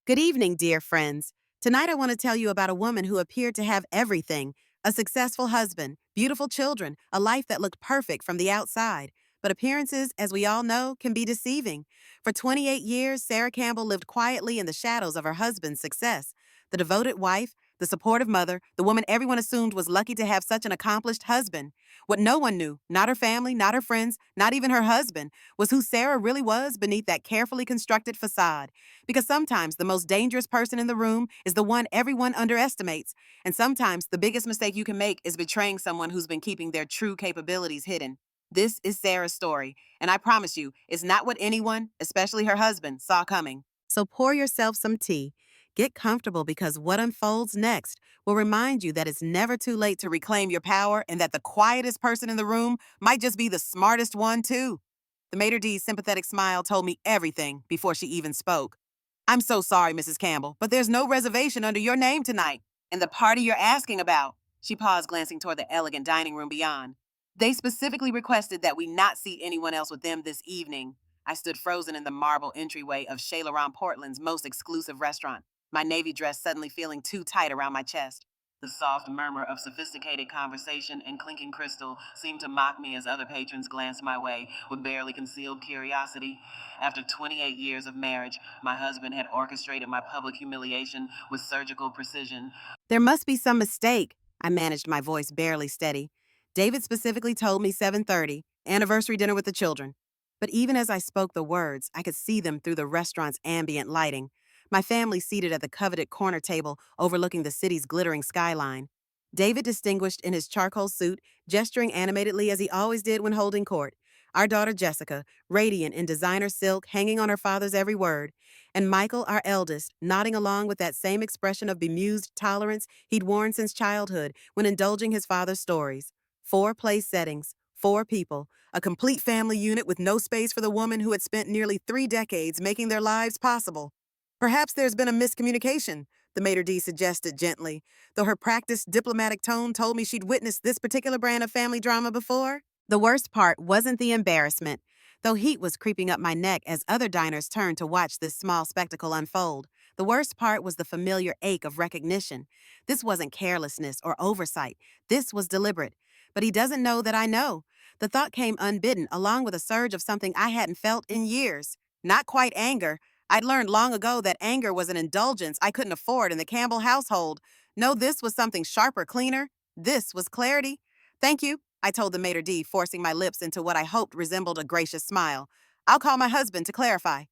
Good evening, dear friends. Tonight I want to tell you about a woman who appeared to have everything: a successful husband, beautiful children, a life that looked perfect from the outside. But appearances, as we all know, can be deceiving. For 28 years, Sarah Campbell lived quietly in the shadows of her husband's success. The devoted wife, the supportive mother, the woman everyone assumed was lucky to have such an accomplished husband. What no one knew, not her family, not her friends, not even her husband, was who Sarah really was beneath that carefully constructed facade. Because sometimes the most dangerous person in the room is the one everyone underestimates. And sometimes the biggest mistake you can make is betraying someone who's been keeping their true capabilities hidden. This is Sarah's story, and I promise you, it's not what anyone, especially her husband, saw coming. So pour yourself some tea. Get comfortable because what unfolds next will remind you that it's never too late to reclaim your power and that the quietest person in the room might just be the smartest one, too. The maitre d's sympathetic smile told me everything before she even spoke. I'm so sorry, Mrs. Campbell, but there's no reservation under your name tonight. And the party you're asking about, she paused, glancing toward the elegant dining room beyond. They specifically requested that we not seat anyone else with them this evening. I stood frozen in the marble entryway of Chez Laurent Portland's most exclusive restaurant, my navy dress suddenly feeling too tight around my chest. The soft murmur of sophisticated conversation and clinking crystal seemed to mock me as other patrons glanced my way with barely concealed curiosity. After 28 years of marriage, my husband had orchestrated my public humiliation with surgical precision. There must be some mistake. I managed my voice barely steady. David specifically told me 7:30, anniversary dinner with the children. But even as I spoke the words, I could see them through the restaurant's ambient lighting. My family seated at the coveted corner table overlooking the city's glittering skyline. David distinguished in his charcoal suit, gesturing animatedly as he always did when holding court. Our daughter Jessica, radiant in designer silk, hanging on her father's every word. And Michael, our eldest, nodding along with that same expression of bemused tolerance he'd worn since childhood when indulging his father's stories. 4 place settings, 4 people, a complete family unit with no space for the woman who had spent nearly 3 decades making their lives possible. Perhaps there's been a miscommunication, the maitre d' suggested gently, though her practiced diplomatic tone told me she'd witnessed this particular brand of family drama before. The worst part wasn't the embarrassment, though heat was creeping up my neck as other diners turned to watch this small spectacle unfold. The worst part was the familiar ache of recognition. This wasn't carelessness or oversight. This was deliberate. But he doesn't know that I know. The thought came unbidden, along with a surge of something I hadn't felt in years. Not quite anger. I'd learned long ago that anger was an indulgence I couldn't afford in the Campbell household. No, this was something sharper, cleaner. This was clarity. Thank you, I told the maitre d', forcing my lips into what I hoped resembled a gracious smile. I'll call my husband to clarify.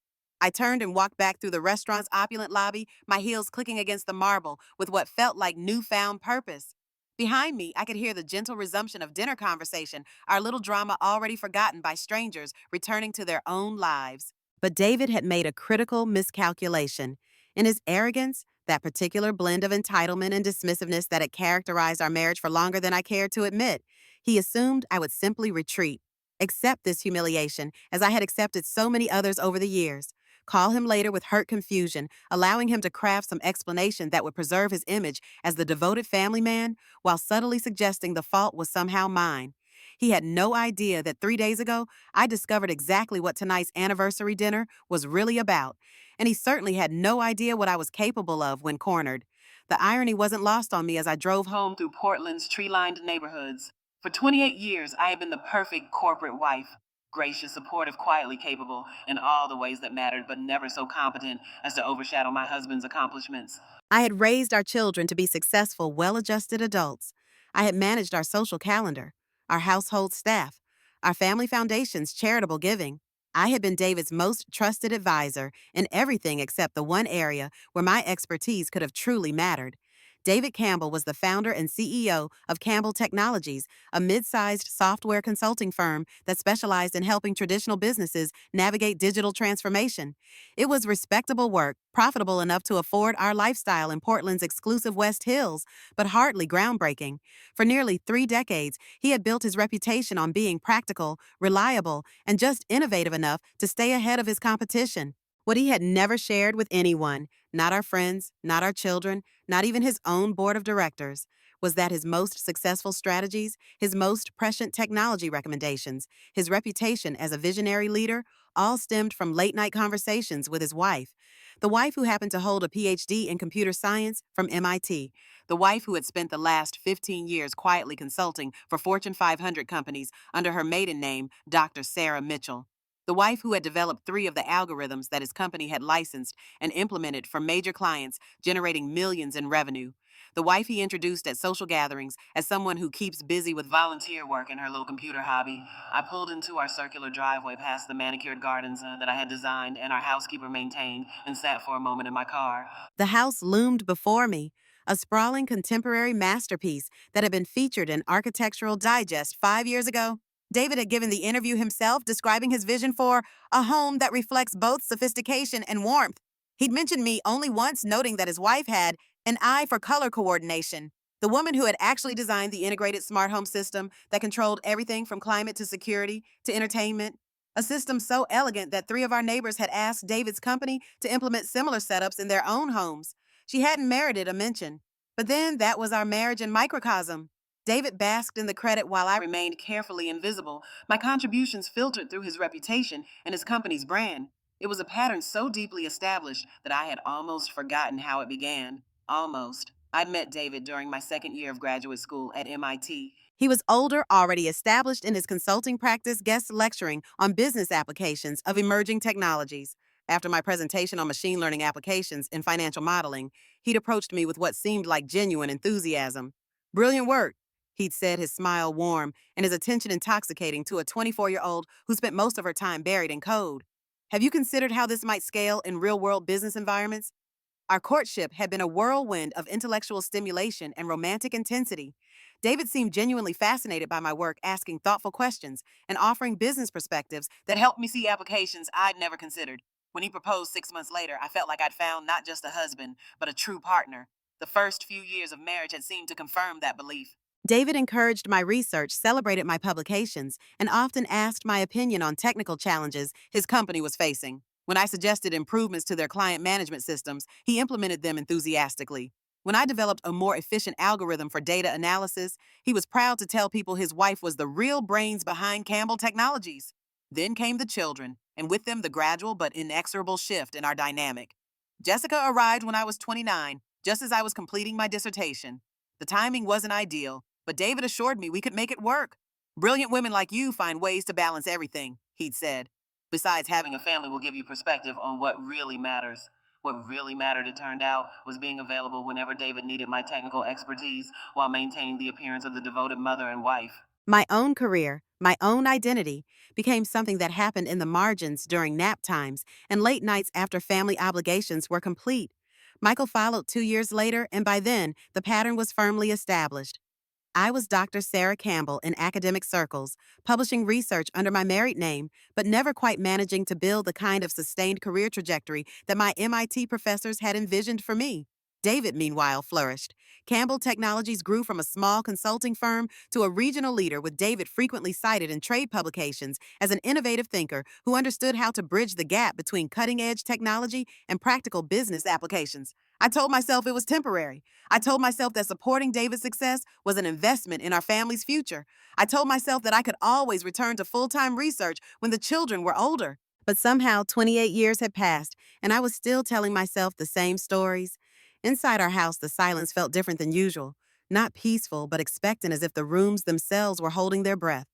I turned and walked back through the restaurant's opulent lobby, my heels clicking against the marble with what felt like newfound purpose. Behind me, I could hear the gentle resumption of dinner conversation, our little drama already forgotten by strangers returning to their own lives. But David had made a critical miscalculation. In his arrogance, that particular blend of entitlement and dismissiveness that had characterized our marriage for longer than I cared to admit, he assumed I would simply retreat, accept this humiliation as I had accepted so many others over the years, call him later with hurt confusion, allowing him to craft some explanation that would preserve his image as the devoted family man while subtly suggesting the fault was somehow mine. He had no idea that 3 days ago, I discovered exactly what tonight's anniversary dinner was really about, and he certainly had no idea what I was capable of when cornered. The irony wasn't lost on me as I drove home through Portland's tree-lined neighborhoods. For 28 years, I had been the perfect corporate wife. Gracious, supportive, quietly capable in all the ways that mattered, but never so competent as to overshadow my husband's accomplishments. I had raised our children to be successful, well-adjusted adults. I had managed our social calendar, our household staff, our family foundation's charitable giving. I had been David's most trusted advisor in everything except the one area where my expertise could have truly mattered. David Campbell was the founder and CEO of Campbell Technologies, a mid-sized software consulting firm that specialized in helping traditional businesses navigate digital transformation. It was respectable work, profitable enough to afford our lifestyle in Portland's exclusive West Hills, but hardly groundbreaking. For nearly 3 decades, he had built his reputation on being practical, reliable, and just innovative enough to stay ahead of his competition. What he had never shared with anyone, not our friends, not our children, not even his own board of directors, was that his most successful strategies, his most prescient technology recommendations, his reputation as a visionary leader, all stemmed from late night conversations with his wife. The wife who happened to hold a PhD in computer science from MIT. The wife who had spent the last 15 years quietly consulting for Fortune 500 companies under her maiden name, Dr. Sarah Mitchell. The wife who had developed three of the algorithms that his company had licensed and implemented for major clients, generating millions in revenue. The wife he introduced at social gatherings as someone who keeps busy with volunteer work in her little computer hobby. I pulled into our circular driveway past the manicured gardens that I had designed and our housekeeper maintained and sat for a moment in my car. The house loomed before me, a sprawling contemporary masterpiece that had been featured in Architectural Digest 5 years ago. David had given the interview himself, describing his vision for a home that reflects both sophistication and warmth. He'd mentioned me only once, noting that his wife had an eye for color coordination. The woman who had actually designed the integrated smart home system that controlled everything from climate to security to entertainment. A system so elegant that three of our neighbors had asked David's company to implement similar setups in their own homes. She hadn't merited a mention. But then that was our marriage in microcosm. David basked in the credit while I remained carefully invisible, my contributions filtered through his reputation and his company's brand. It was a pattern so deeply established that I had almost forgotten how it began. Almost. I met David during my second year of graduate school at MIT. He was older, already established in his consulting practice, guest lecturing on business applications of emerging technologies. After my presentation on machine learning applications in financial modeling, he'd approached me with what seemed like genuine enthusiasm. Brilliant work, he'd said, his smile warm and his attention intoxicating to a 24-year-old who spent most of her time buried in code. Have you considered how this might scale in real-world business environments? Our courtship had been a whirlwind of intellectual stimulation and romantic intensity. David seemed genuinely fascinated by my work, asking thoughtful questions and offering business perspectives that helped me see applications I'd never considered. When he proposed 6 months later, I felt like I'd found not just a husband, but a true partner. The first few years of marriage had seemed to confirm that belief. David encouraged my research, celebrated my publications, and often asked my opinion on technical challenges his company was facing. When I suggested improvements to their client management systems, he implemented them enthusiastically. When I developed a more efficient algorithm for data analysis, he was proud to tell people his wife was the real brains behind Campbell Technologies. Then came the children, and with them the gradual but inexorable shift in our dynamic. Jessica arrived when I was 29, just as I was completing my dissertation. The timing wasn't ideal, but David assured me we could make it work. Brilliant women like you find ways to balance everything, he'd said. Besides, having a family will give you perspective on what really matters. What really mattered, it turned out, was being available whenever David needed my technical expertise while maintaining the appearance of the devoted mother and wife. My own career, my own identity, became something that happened in the margins during nap times and late nights after family obligations were complete. Michael followed 2 years later, and by then, the pattern was firmly established. I was Dr. Sarah Campbell in academic circles, publishing research under my married name, but never quite managing to build the kind of sustained career trajectory that my MIT professors had envisioned for me. David, meanwhile, flourished. Campbell Technologies grew from a small consulting firm to a regional leader, with David frequently cited in trade publications as an innovative thinker who understood how to bridge the gap between cutting-edge technology and practical business applications. I told myself it was temporary. I told myself that supporting David's success was an investment in our family's future. I told myself that I could always return to full-time research when the children were older. But somehow 28 years had passed, and I was still telling myself the same stories. Inside our house, the silence felt different than usual. Not peaceful, but expectant, as if the rooms themselves were holding their breath.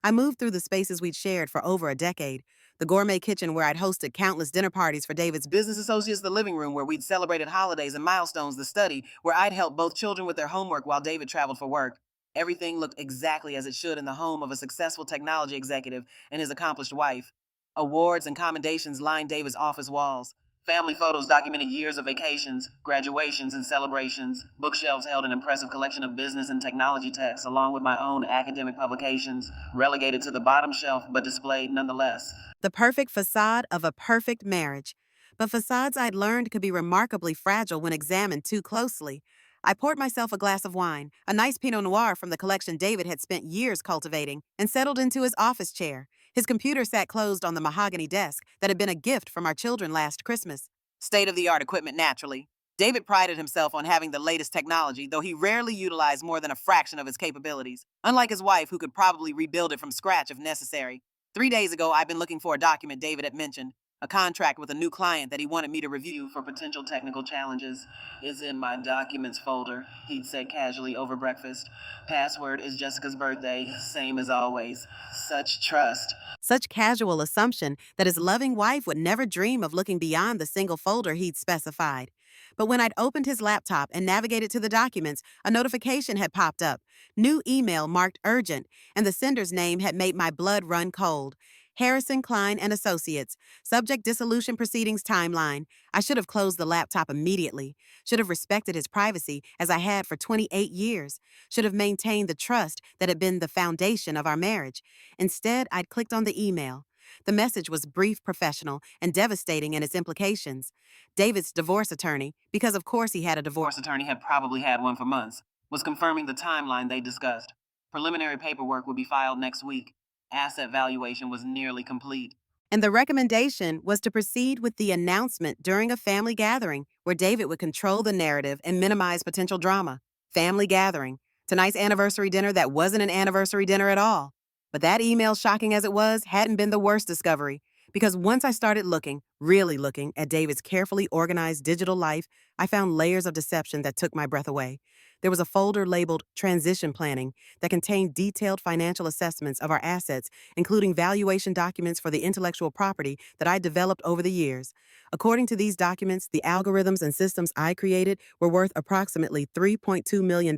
I moved through the spaces we'd shared for over a decade. The gourmet kitchen where I'd hosted countless dinner parties for David's business associates, the living room where we'd celebrated holidays and milestones, the study where I'd helped both children with their homework while David traveled for work. Everything looked exactly as it should in the home of a successful technology executive and his accomplished wife. Awards and commendations lined David's office walls. Family photos documented years of vacations, graduations, and celebrations. Bookshelves held an impressive collection of business and technology texts, along with my own academic publications, relegated to the bottom shelf but displayed nonetheless. The perfect facade of a perfect marriage. But facades, I'd learned, could be remarkably fragile when examined too closely. I poured myself a glass of wine, a nice Pinot Noir from the collection David had spent years cultivating, and settled into his office chair. His computer sat closed on the mahogany desk that had been a gift from our children last Christmas. State-of-the-art equipment, naturally. David prided himself on having the latest technology, though he rarely utilized more than a fraction of its capabilities, unlike his wife, who could probably rebuild it from scratch if necessary. 3 days ago, I've been looking for a document David had mentioned, a contract with a new client that he wanted me to review for potential technical challenges. Is in my documents folder, he'd said casually over breakfast. Password is Jessica's birthday, same as always. Such trust. Such casual assumption that his loving wife would never dream of looking beyond the single folder he'd specified. But when I'd opened his laptop and navigated to the documents, a notification had popped up. New email marked urgent, and the sender's name had made my blood run cold. Harrison Klein and Associates. Subject dissolution proceedings timeline. I should have closed the laptop immediately. Should have respected his privacy as I had for 28 years. Should have maintained the trust that had been the foundation of our marriage. Instead, I'd clicked on the email. The message was brief, professional, and devastating in its implications. David's divorce attorney, because of course he had a divorce attorney, had probably had one for months, was confirming the timeline they discussed. Preliminary paperwork would be filed next week. Asset valuation was nearly complete. And the recommendation was to proceed with the announcement during a family gathering where David would control the narrative and minimize potential drama. Family gathering. Tonight's anniversary dinner that wasn't an anniversary dinner at all. But that email, shocking as it was, hadn't been the worst discovery. Because once I started looking, really looking, at David's carefully organized digital life, I found layers of deception that took my breath away. There was a folder labeled Transition Planning that contained detailed financial assessments of our assets, including valuation documents for the intellectual property that I developed over the years. According to these documents, the algorithms and systems I created were worth approximately $3.2 million,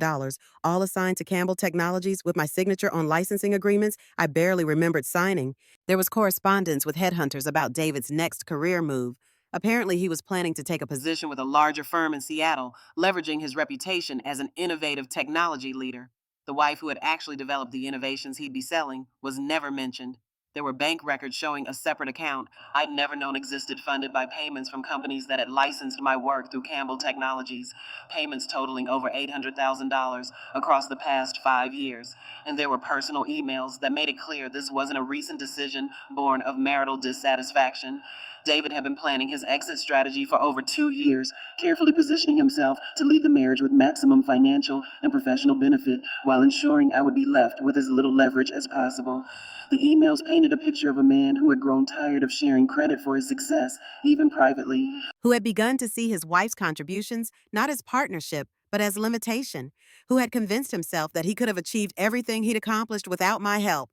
all assigned to Campbell Technologies with my signature on licensing agreements I barely remembered signing. There was correspondence with headhunters about David's next career move. Apparently, he was planning to take a position with a larger firm in Seattle, leveraging his reputation as an innovative technology leader. The wife who had actually developed the innovations he'd be selling was never mentioned. There were bank records showing a separate account I'd never known existed funded by payments from companies that had licensed my work through Campbell Technologies, payments totaling over $800,000 across the past 5 years. And there were personal emails that made it clear this wasn't a recent decision born of marital dissatisfaction. David had been planning his exit strategy for over 2 years, carefully positioning himself to leave the marriage with maximum financial and professional benefit while ensuring I would be left with as little leverage as possible. The emails painted a picture of a man who had grown tired of sharing credit for his success, even privately. Who had begun to see his wife's contributions not as partnership, but as limitation. Who had convinced himself that he could have achieved everything he'd accomplished without my help.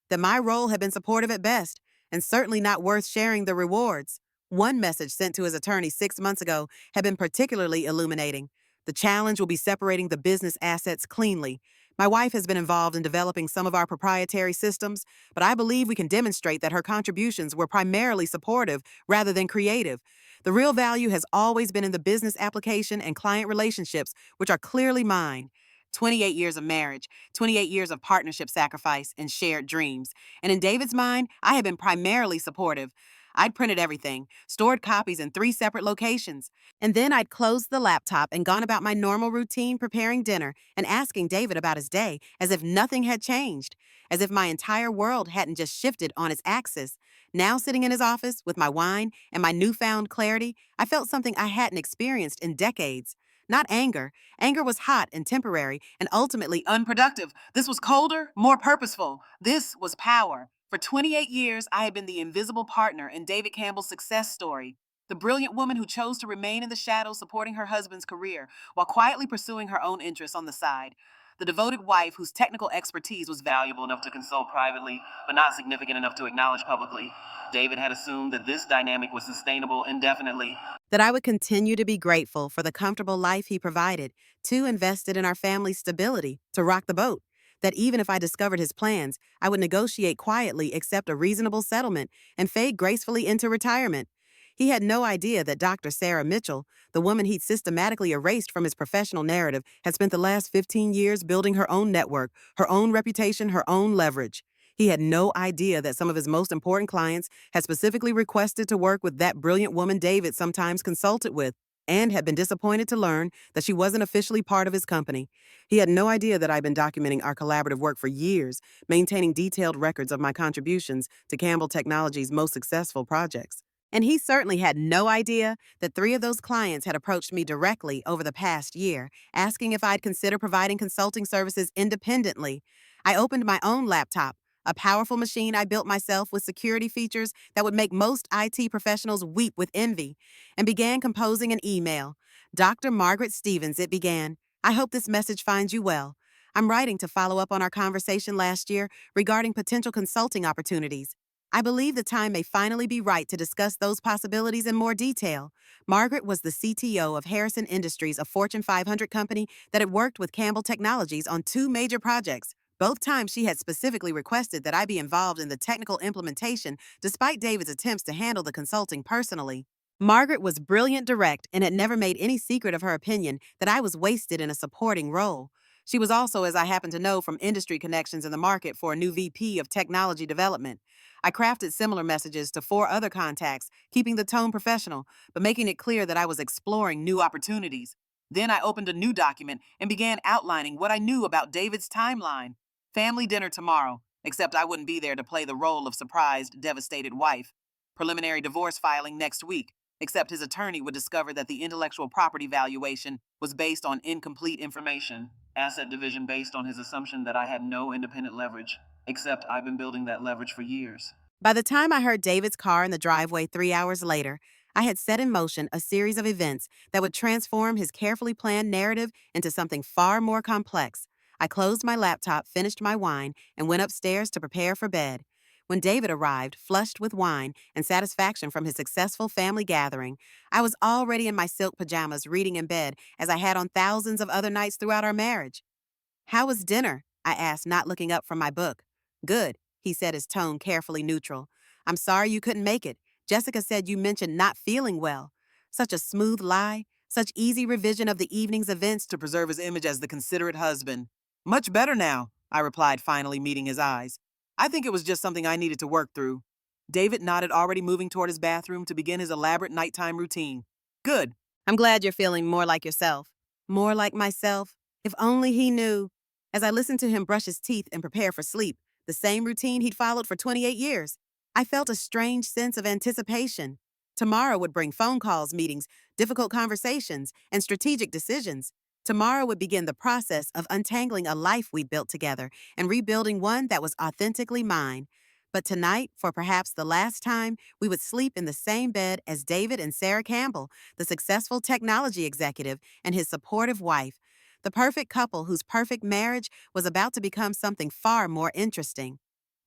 That my role had been supportive at best, and certainly not worth sharing the rewards. One message sent to his attorney 6 months ago had been particularly illuminating. The challenge will be separating the business assets cleanly. My wife has been involved in developing some of our proprietary systems, but I believe we can demonstrate that her contributions were primarily supportive rather than creative. The real value has always been in the business application and client relationships, which are clearly mine. 28 years of marriage, 28 years of partnership sacrifice, and shared dreams. And in David's mind, I had been primarily supportive. I'd printed everything, stored copies in 3 separate locations. And then I'd closed the laptop and gone about my normal routine preparing dinner and asking David about his day as if nothing had changed, as if my entire world hadn't just shifted on its axis. Now, sitting in his office with my wine and my newfound clarity, I felt something I hadn't experienced in decades. Not anger. Anger was hot and temporary and ultimately unproductive. This was colder, more purposeful. This was power. For 28 years, I had been the invisible partner in David Campbell's success story. The brilliant woman who chose to remain in the shadows supporting her husband's career while quietly pursuing her own interests on the side. The devoted wife whose technical expertise was valuable enough to consult privately, but not significant enough to acknowledge publicly. David had assumed that this dynamic was sustainable indefinitely. That I would continue to be grateful for the comfortable life he provided, too invested in our family's stability to rock the boat. That even if I discovered his plans, I would negotiate quietly, accept a reasonable settlement, and fade gracefully into retirement. He had no idea that Dr. Sarah Mitchell, the woman he'd systematically erased from his professional narrative, had spent the last 15 years building her own network, her own reputation, her own leverage. He had no idea that some of his most important clients had specifically requested to work with that brilliant woman David sometimes consulted with, and had been disappointed to learn that she wasn't officially part of his company. He had no idea that I'd been documenting our collaborative work for years, maintaining detailed records of my contributions to Campbell Technologies' most successful projects. And he certainly had no idea that 3 of those clients had approached me directly over the past year, asking if I'd consider providing consulting services independently. I opened my own laptop, a powerful machine I built myself with security features that would make most IT professionals weep with envy, and began composing an email. Dr. Margaret Stevens, it began. I hope this message finds you well. I'm writing to follow up on our conversation last year regarding potential consulting opportunities. I believe the time may finally be right to discuss those possibilities in more detail. Margaret was the CTO of Harrison Industries, a Fortune 500 company that had worked with Campbell Technologies on two major projects. Both times she had specifically requested that I be involved in the technical implementation, despite David's attempts to handle the consulting personally. Margaret was brilliant direct and had never made any secret of her opinion that I was wasted in a supporting role. She was also, as I happen to know from industry connections in the market, for a new VP of technology development. I crafted similar messages to four other contacts, keeping the tone professional, but making it clear that I was exploring new opportunities. Then I opened a new document and began outlining what I knew about David's timeline. Family dinner tomorrow, except I wouldn't be there to play the role of surprised, devastated wife. Preliminary divorce filing next week, except his attorney would discover that the intellectual property valuation was based on incomplete information. Asset division based on his assumption that I had no independent leverage, except I've been building that leverage for years. By the time I heard David's car in the driveway 3 hours later, I had set in motion a series of events that would transform his carefully planned narrative into something far more complex. I closed my laptop, finished my wine, and went upstairs to prepare for bed. When David arrived, flushed with wine and satisfaction from his successful family gathering, I was already in my silk pajamas reading in bed as I had on thousands of other nights throughout our marriage. "How was dinner?" I asked, not looking up from my book. "Good," he said, his tone carefully neutral. "I'm sorry you couldn't make it. Jessica said you mentioned not feeling well." Such a smooth lie, such easy revision of the evening's events to preserve his image as the considerate husband. "Much better now," I replied, finally meeting his eyes. "I think it was just something I needed to work through." David nodded, already moving toward his bathroom to begin his elaborate nighttime routine. "Good. I'm glad you're feeling more like yourself." More like myself? If only he knew. As I listened to him brush his teeth and prepare for sleep, the same routine he'd followed for 28 years, I felt a strange sense of anticipation. Tomorrow would bring phone calls, meetings, difficult conversations, and strategic decisions. Tomorrow would begin the process of untangling a life we'd built together and rebuilding one that was authentically mine. But tonight, for perhaps the last time, we would sleep in the same bed as David and Sarah Campbell, the successful technology executive and his supportive wife, the perfect couple whose perfect marriage was about to become something far more interesting.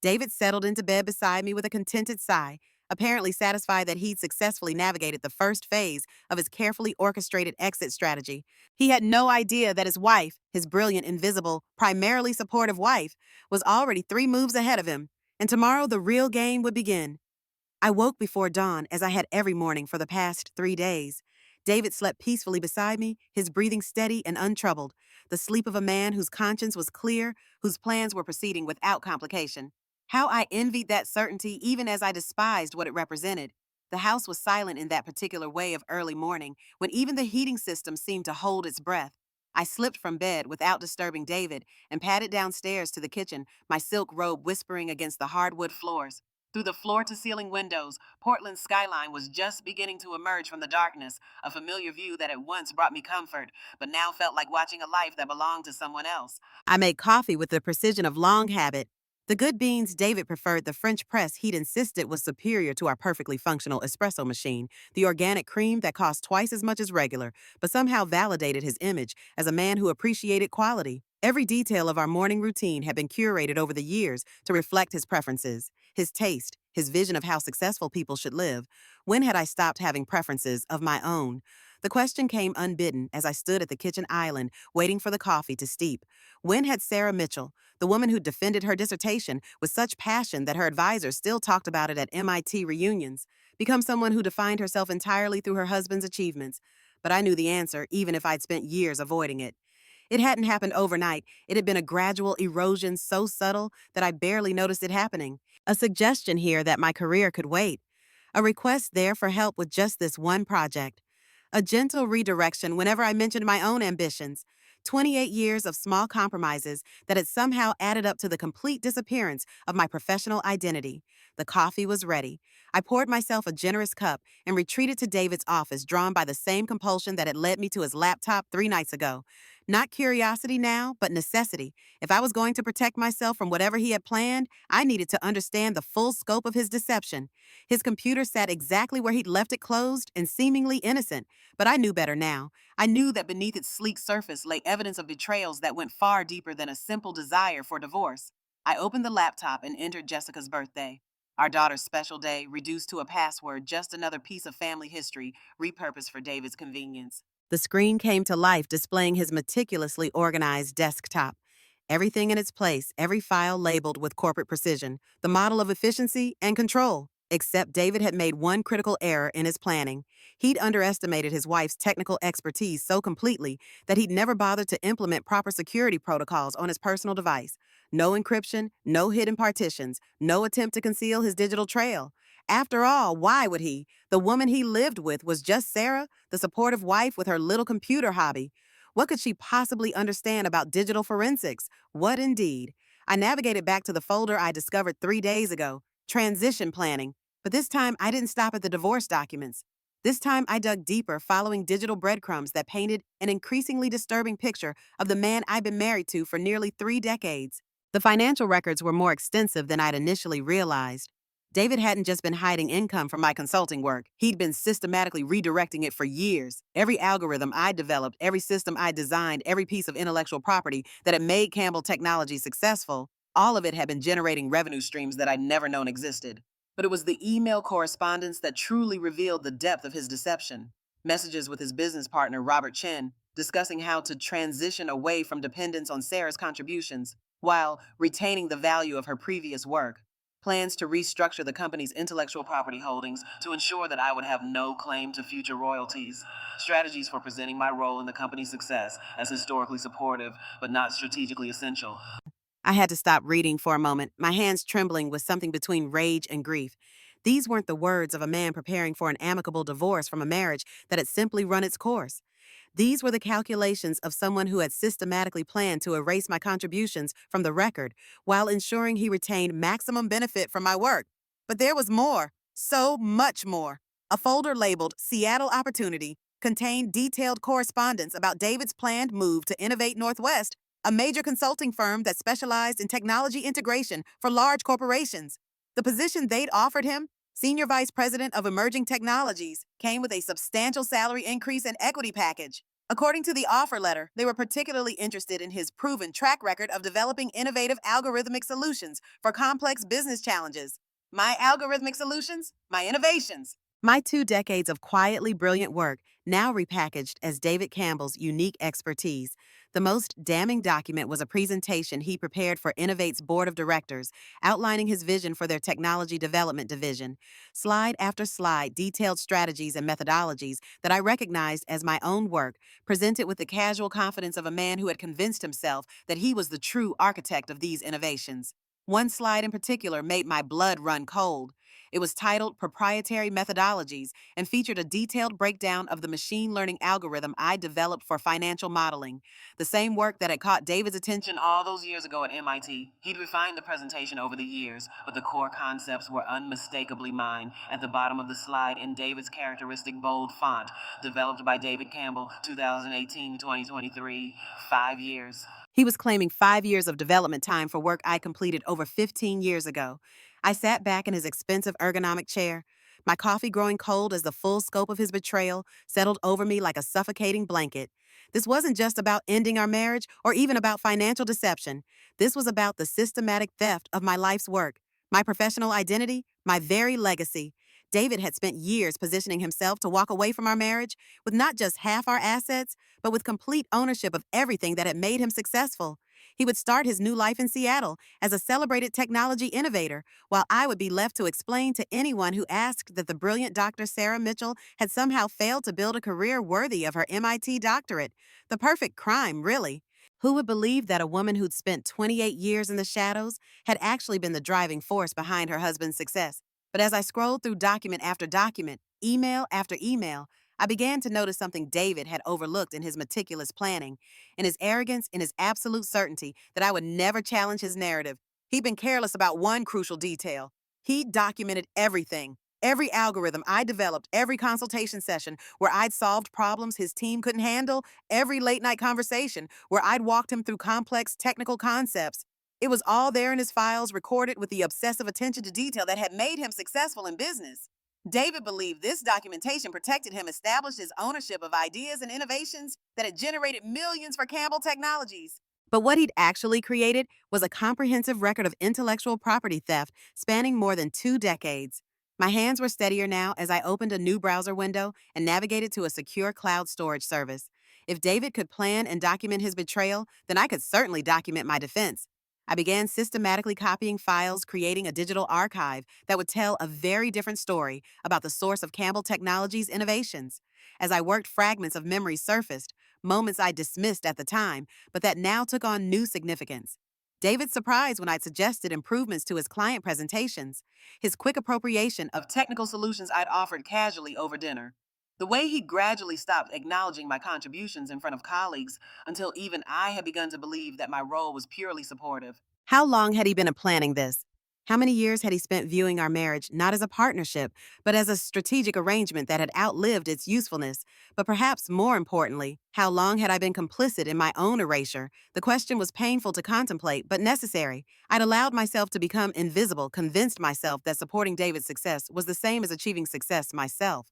David settled into bed beside me with a contented sigh, apparently satisfied that he'd successfully navigated the first phase of his carefully orchestrated exit strategy. He had no idea that his wife, his brilliant, invisible, primarily supportive wife, was already 3 moves ahead of him, and tomorrow the real game would begin. I woke before dawn, as I had every morning for the past 3 days. David slept peacefully beside me, his breathing steady and untroubled, the sleep of a man whose conscience was clear, whose plans were proceeding without complication. How I envied that certainty, even as I despised what it represented. The house was silent in that particular way of early morning, when even the heating system seemed to hold its breath. I slipped from bed without disturbing David and padded downstairs to the kitchen, my silk robe whispering against the hardwood floors. Through the floor-to-ceiling windows, Portland's skyline was just beginning to emerge from the darkness, a familiar view that at once brought me comfort, but now felt like watching a life that belonged to someone else. I made coffee with the precision of long habit. The good beans David preferred, the French press he'd insisted was superior to our perfectly functional espresso machine, the organic cream that cost twice as much as regular, but somehow validated his image as a man who appreciated quality. Every detail of our morning routine had been curated over the years to reflect his preferences, his taste, his vision of how successful people should live. When had I stopped having preferences of my own? The question came unbidden as I stood at the kitchen island, waiting for the coffee to steep. When had Sarah Mitchell, the woman who defended her dissertation with such passion that her advisors still talked about it at MIT reunions, become someone who defined herself entirely through her husband's achievements? But I knew the answer, even if I'd spent years avoiding it. It hadn't happened overnight. It had been a gradual erosion so subtle that I barely noticed it happening. A suggestion here that my career could wait. A request there for help with just this one project. A gentle redirection whenever I mentioned my own ambitions. 28 years of small compromises that had somehow added up to the complete disappearance of my professional identity. The coffee was ready. I poured myself a generous cup and retreated to David's office, drawn by the same compulsion that had led me to his laptop 3 nights ago. Not curiosity now, but necessity. If I was going to protect myself from whatever he had planned, I needed to understand the full scope of his deception. His computer sat exactly where he'd left it closed and seemingly innocent, but I knew better now. I knew that beneath its sleek surface lay evidence of betrayals that went far deeper than a simple desire for divorce. I opened the laptop and entered Jessica's birthday. Our daughter's special day, reduced to a password, just another piece of family history repurposed for David's convenience. The screen came to life, displaying his meticulously organized desktop. Everything in its place, every file labeled with corporate precision, the model of efficiency and control. Except David had made one critical error in his planning. He'd underestimated his wife's technical expertise so completely that he'd never bothered to implement proper security protocols on his personal device. No encryption, no hidden partitions, no attempt to conceal his digital trail. After all, why would he? The woman he lived with was just Sarah, the supportive wife with her little computer hobby. What could she possibly understand about digital forensics? What indeed? I navigated back to the folder I discovered 3 days ago, transition planning. But this time I didn't stop at the divorce documents. This time I dug deeper, following digital breadcrumbs that painted an increasingly disturbing picture of the man I'd been married to for nearly 3 decades. The financial records were more extensive than I'd initially realized. David hadn't just been hiding income from my consulting work. He'd been systematically redirecting it for years. Every algorithm I developed, every system I designed, every piece of intellectual property that had made Campbell Technology successful, all of it had been generating revenue streams that I'd never known existed. But it was the email correspondence that truly revealed the depth of his deception. Messages with his business partner, Robert Chen, discussing how to transition away from dependence on Sarah's contributions while retaining the value of her previous work. Plans to restructure the company's intellectual property holdings to ensure that I would have no claim to future royalties. Strategies for presenting my role in the company's success as historically supportive but not strategically essential. I had to stop reading for a moment, my hands trembling with something between rage and grief. These weren't the words of a man preparing for an amicable divorce from a marriage that had simply run its course. These were the calculations of someone who had systematically planned to erase my contributions from the record while ensuring he retained maximum benefit from my work. But there was more, so much more. A folder labeled Seattle Opportunity contained detailed correspondence about David's planned move to Innovate Northwest, a major consulting firm that specialized in technology integration for large corporations. The position they'd offered him, Senior Vice President of Emerging Technologies, came with a substantial salary increase and equity package. According to the offer letter, they were particularly interested in his proven track record of developing innovative algorithmic solutions for complex business challenges. My algorithmic solutions? My innovations. My 2 decades of quietly brilliant work, now repackaged as David Campbell's unique expertise. The most damning document was a presentation he prepared for Innovate's board of directors, outlining his vision for their technology development division. Slide after slide detailed strategies and methodologies that I recognized as my own work, presented with the casual confidence of a man who had convinced himself that he was the true architect of these innovations. One slide in particular made my blood run cold. It was titled Proprietary Methodologies and featured a detailed breakdown of the machine learning algorithm I developed for financial modeling. The same work that had caught David's attention all those years ago at MIT. He'd refined the presentation over the years, but the core concepts were unmistakably mine. At the bottom of the slide, in David's characteristic bold font, developed by David Campbell, 2018-2023, 5 years. He was claiming 5 years of development time for work I completed over 15 years ago. I sat back in his expensive ergonomic chair, my coffee growing cold as the full scope of his betrayal settled over me like a suffocating blanket. This wasn't just about ending our marriage or even about financial deception. This was about the systematic theft of my life's work, my professional identity, my very legacy. David had spent years positioning himself to walk away from our marriage with not just half our assets, but with complete ownership of everything that had made him successful. He would start his new life in Seattle as a celebrated technology innovator, while I would be left to explain to anyone who asked that the brilliant Dr. Sarah Mitchell had somehow failed to build a career worthy of her MIT doctorate. The perfect crime, really. Who would believe that a woman who'd spent 28 years in the shadows had actually been the driving force behind her husband's success? But as I scrolled through document after document, email after email, I began to notice something David had overlooked in his meticulous planning, in his arrogance, in his absolute certainty that I would never challenge his narrative. He'd been careless about one crucial detail. He'd documented everything. Every algorithm I developed, every consultation session where I'd solved problems his team couldn't handle, every late night conversation where I'd walked him through complex technical concepts. It was all there in his files, recorded with the obsessive attention to detail that had made him successful in business. David believed this documentation protected him, established his ownership of ideas and innovations that had generated millions for Campbell Technologies. But what he'd actually created was a comprehensive record of intellectual property theft spanning more than 2 decades. My hands were steadier now as I opened a new browser window and navigated to a secure cloud storage service. If David could plan and document his betrayal, then I could certainly document my defense. I began systematically copying files, creating a digital archive that would tell a very different story about the source of Campbell Technologies' innovations. As I worked, fragments of memory surfaced, moments I dismissed at the time, but that now took on new significance. David's surprise when I'd suggested improvements to his client presentations, his quick appropriation of technical solutions I'd offered casually over dinner, the way he gradually stopped acknowledging my contributions in front of colleagues until even I had begun to believe that my role was purely supportive. How long had he been planning this? How many years had he spent viewing our marriage not as a partnership, but as a strategic arrangement that had outlived its usefulness? But perhaps more importantly, how long had I been complicit in my own erasure? The question was painful to contemplate, but necessary. I'd allowed myself to become invisible, convinced myself that supporting David's success was the same as achieving success myself.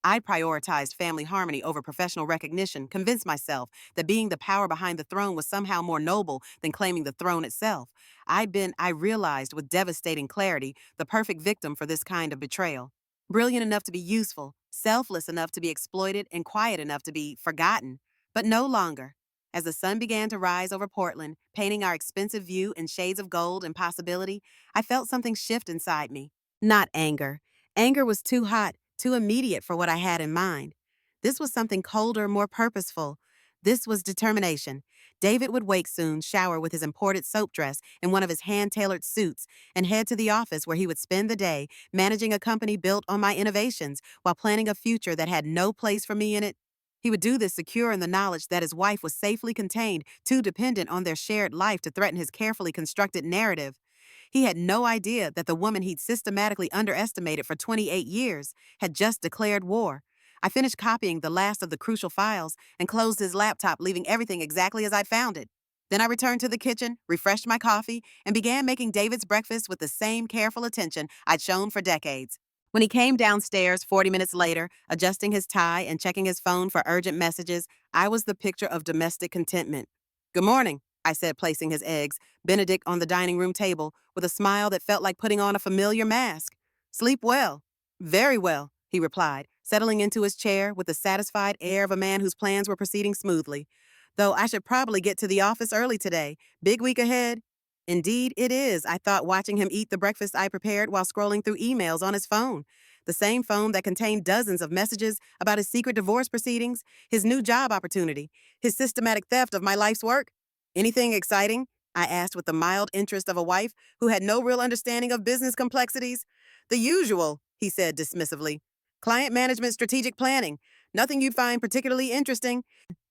I prioritized family harmony over professional recognition, convinced myself that being the power behind the throne was somehow more noble than claiming the throne itself. I realized with devastating clarity, the perfect victim for this kind of betrayal. Brilliant enough to be useful, selfless enough to be exploited, and quiet enough to be forgotten. But no longer. As the sun began to rise over Portland, painting our expensive view in shades of gold and possibility, I felt something shift inside me. Not anger. Anger was too hot, too immediate for what I had in mind. This was something colder, more purposeful. This was determination. David would wake soon, shower with his imported soap dress in one of his hand-tailored suits, and head to the office where he would spend the day managing a company built on my innovations while planning a future that had no place for me in it. He would do this secure in the knowledge that his wife was safely contained, too dependent on their shared life to threaten his carefully constructed narrative. He had no idea that the woman he'd systematically underestimated for 28 years had just declared war. I finished copying the last of the crucial files and closed his laptop, leaving everything exactly as I'd found it. Then I returned to the kitchen, refreshed my coffee, and began making David's breakfast with the same careful attention I'd shown for decades. When he came downstairs 40 minutes later, adjusting his tie and checking his phone for urgent messages, I was the picture of domestic contentment. "Good morning," I said, placing his eggs, Benedict, on the dining room table with a smile that felt like putting on a familiar mask. "Sleep well." "Very well," he replied, settling into his chair with the satisfied air of a man whose plans were proceeding smoothly. "Though I should probably get to the office early today. Big week ahead." "Indeed it is," I thought, watching him eat the breakfast I prepared while scrolling through emails on his phone. The same phone that contained dozens of messages about his secret divorce proceedings, his new job opportunity, his systematic theft of my life's work. "Anything exciting?" I asked with the mild interest of a wife who had no real understanding of business complexities. "The usual," he said dismissively. "Client management, strategic planning. Nothing you'd find particularly interesting."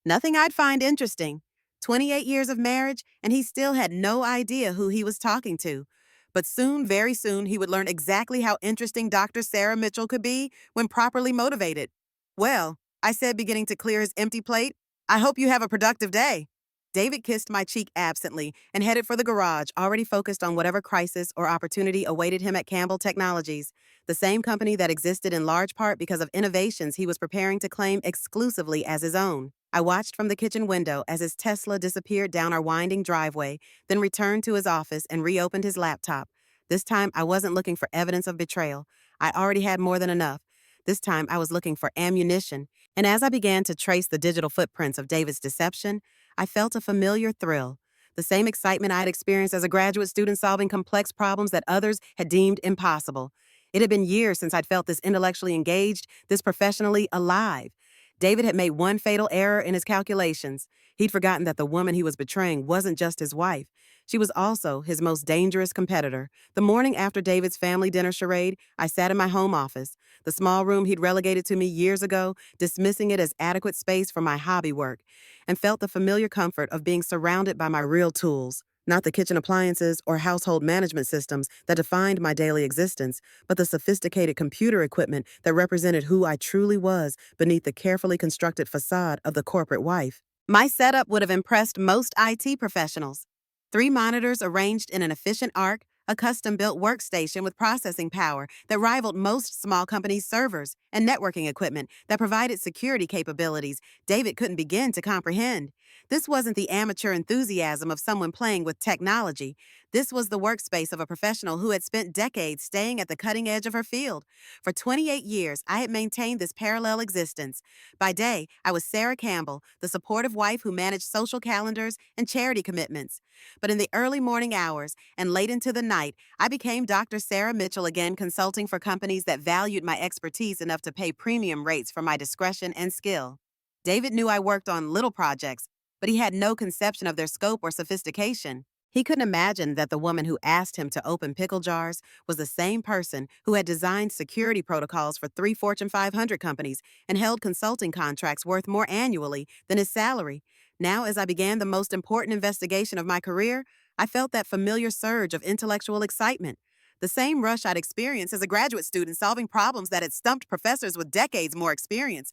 Nothing I'd find interesting. 28 years of marriage, and he still had no idea who he was talking to. But soon, very soon, he would learn exactly how interesting Dr. Sarah Mitchell could be when properly motivated. "Well," I said, beginning to clear his empty plate, "I hope you have a productive day." David kissed my cheek absently and headed for the garage, already focused on whatever crisis or opportunity awaited him at Campbell Technologies, the same company that existed in large part because of innovations he was preparing to claim exclusively as his own. I watched from the kitchen window as his Tesla disappeared down our winding driveway, then returned to his office and reopened his laptop. This time, I wasn't looking for evidence of betrayal. I already had more than enough. This time, I was looking for ammunition. And as I began to trace the digital footprints of David's deception, I felt a familiar thrill, the same excitement I had experienced as a graduate student solving complex problems that others had deemed impossible. It had been years since I'd felt this intellectually engaged, this professionally alive. David had made one fatal error in his calculations. He'd forgotten that the woman he was betraying wasn't just his wife. She was also his most dangerous competitor. The morning after David's family dinner charade, I sat in my home office, the small room he'd relegated to me years ago, dismissing it as adequate space for my hobby work, and felt the familiar comfort of being surrounded by my real tools. not the kitchen appliances or household management systems that defined my daily existence, but the sophisticated computer equipment that represented who I truly was beneath the carefully constructed facade of the corporate wife. My setup would have impressed most IT professionals. Three monitors arranged in an efficient arc, a custom built workstation with processing power that rivaled most small companies' servers, and networking equipment that provided security capabilities David couldn't begin to comprehend. This wasn't the amateur enthusiasm of someone playing with technology. This was the workspace of a professional who had spent decades staying at the cutting edge of her field. For 28 years, I had maintained this parallel existence. By day, I was Sarah Campbell, the supportive wife who managed social calendars and charity commitments. But in the early morning hours and late into the night, I became Dr. Sarah Mitchell again, consulting for companies that valued my expertise enough to pay premium rates for my discretion and skill. David knew I worked on little projects, but he had no conception of their scope or sophistication. He couldn't imagine that the woman who asked him to open pickle jars was the same person who had designed security protocols for three Fortune 500 companies and held consulting contracts worth more annually than his salary. Now, as I began the most important investigation of my career, I felt that familiar surge of intellectual excitement. The same rush I'd experienced as a graduate student solving problems that had stumped professors with decades more experience.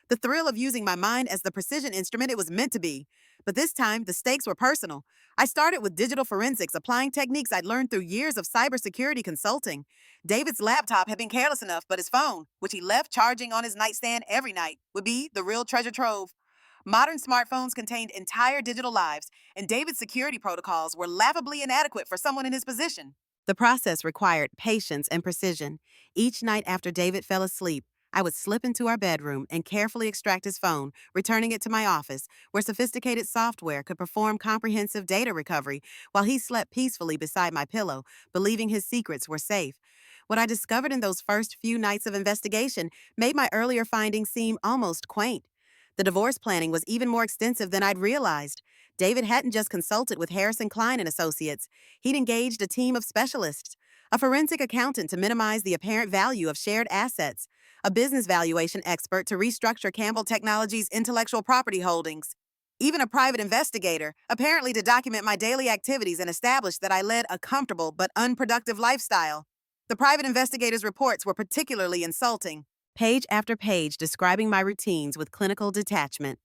The thrill of using my mind as the precision instrument it was meant to be. But this time, the stakes were personal. I started with digital forensics, applying techniques I'd learned through years of cybersecurity consulting. David's laptop had been careless enough, but his phone, which he left charging on his nightstand every night, would be the real treasure trove. Modern smartphones contained entire digital lives, and David's security protocols were laughably inadequate for someone in his position. The process required patience and precision. Each night after David fell asleep, I would slip into our bedroom and carefully extract his phone, returning it to my office, where sophisticated software could perform comprehensive data recovery while he slept peacefully beside my pillow, believing his secrets were safe. What I discovered in those first few nights of investigation made my earlier findings seem almost quaint. The divorce planning was even more extensive than I'd realized. David hadn't just consulted with Harrison Klein and Associates. He'd engaged a team of specialists, a forensic accountant to minimize the apparent value of shared assets, a business valuation expert to restructure Campbell Technologies' intellectual property holdings, even a private investigator, apparently to document my daily activities and establish that I led a comfortable but unproductive lifestyle. The private investigator's reports were particularly insulting, page after page describing my routines with clinical detachment.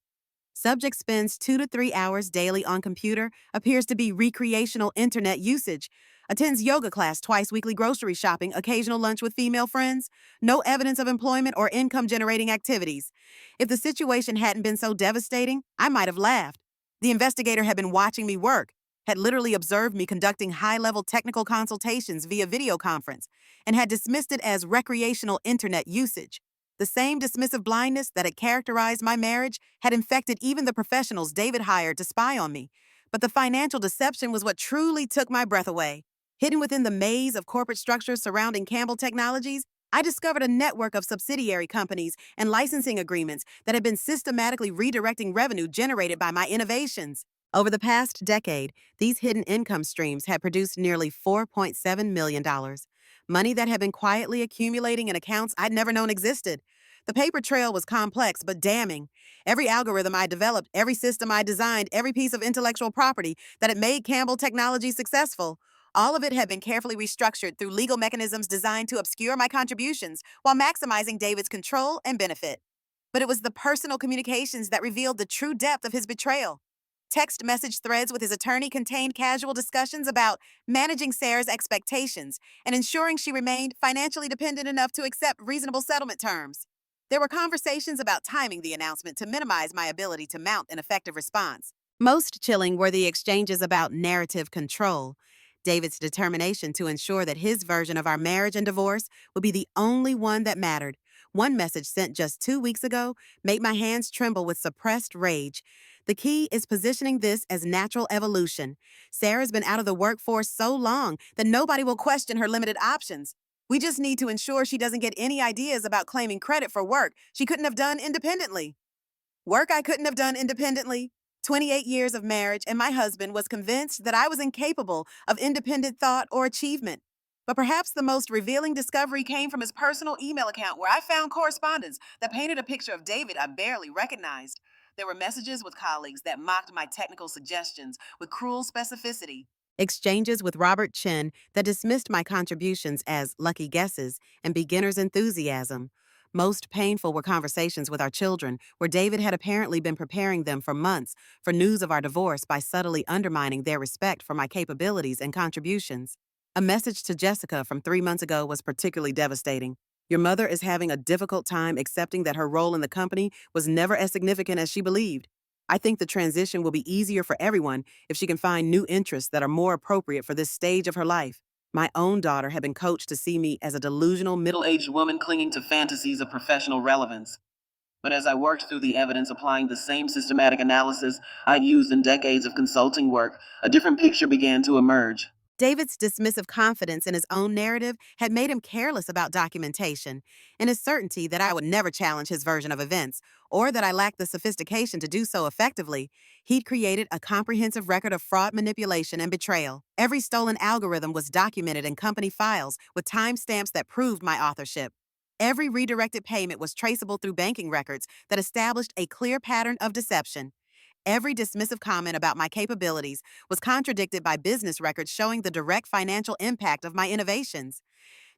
Subject spends 2 to 3 hours daily on computer, appears to be recreational internet usage, attends yoga class twice weekly, grocery shopping, occasional lunch with female friends, no evidence of employment or income generating activities. If the situation hadn't been so devastating, I might have laughed. The investigator had been watching me work, had literally observed me conducting high-level technical consultations via video conference, and had dismissed it as recreational internet usage. The same dismissive blindness that had characterized my marriage had infected even the professionals David hired to spy on me. But the financial deception was what truly took my breath away. Hidden within the maze of corporate structures surrounding Campbell Technologies, I discovered a network of subsidiary companies and licensing agreements that had been systematically redirecting revenue generated by my innovations. Over the past decade, these hidden income streams had produced nearly $4.7 million, money that had been quietly accumulating in accounts I'd never known existed. The paper trail was complex but damning. Every algorithm I developed, every system I designed, every piece of intellectual property that had made Campbell Technology successful, all of it had been carefully restructured through legal mechanisms designed to obscure my contributions while maximizing David's control and benefit. But it was the personal communications that revealed the true depth of his betrayal. Text message threads with his attorney contained casual discussions about managing Sarah's expectations and ensuring she remained financially dependent enough to accept reasonable settlement terms. There were conversations about timing the announcement to minimize my ability to mount an effective response. Most chilling were the exchanges about narrative control. David's determination to ensure that his version of our marriage and divorce would be the only one that mattered. One message sent just 2 weeks ago made my hands tremble with suppressed rage. The key is positioning this as natural evolution. Sarah's been out of the workforce so long that nobody will question her limited options. We just need to ensure she doesn't get any ideas about claiming credit for work she couldn't have done independently. Work I couldn't have done independently. 28 years of marriage, and my husband was convinced that I was incapable of independent thought or achievement. But perhaps the most revealing discovery came from his personal email account, where I found correspondence that painted a picture of David I barely recognized. There were messages with colleagues that mocked my technical suggestions with cruel specificity. Exchanges with Robert Chen that dismissed my contributions as lucky guesses and beginner's enthusiasm. Most painful were conversations with our children, where David had apparently been preparing them for months for news of our divorce by subtly undermining their respect for my capabilities and contributions. A message to Jessica from 3 months ago was particularly devastating. Your mother is having a difficult time accepting that her role in the company was never as significant as she believed. I think the transition will be easier for everyone if she can find new interests that are more appropriate for this stage of her life. My own daughter had been coached to see me as a delusional middle aged woman clinging to fantasies of professional relevance. But as I worked through the evidence applying the same systematic analysis I'd used in decades of consulting work, a different picture began to emerge. David's dismissive confidence in his own narrative had made him careless about documentation, and his certainty that I would never challenge his version of events, or that I lacked the sophistication to do so effectively. He'd created a comprehensive record of fraud, manipulation, and betrayal. Every stolen algorithm was documented in company files with timestamps that proved my authorship. Every redirected payment was traceable through banking records that established a clear pattern of deception. Every dismissive comment about my capabilities was contradicted by business records showing the direct financial impact of my innovations.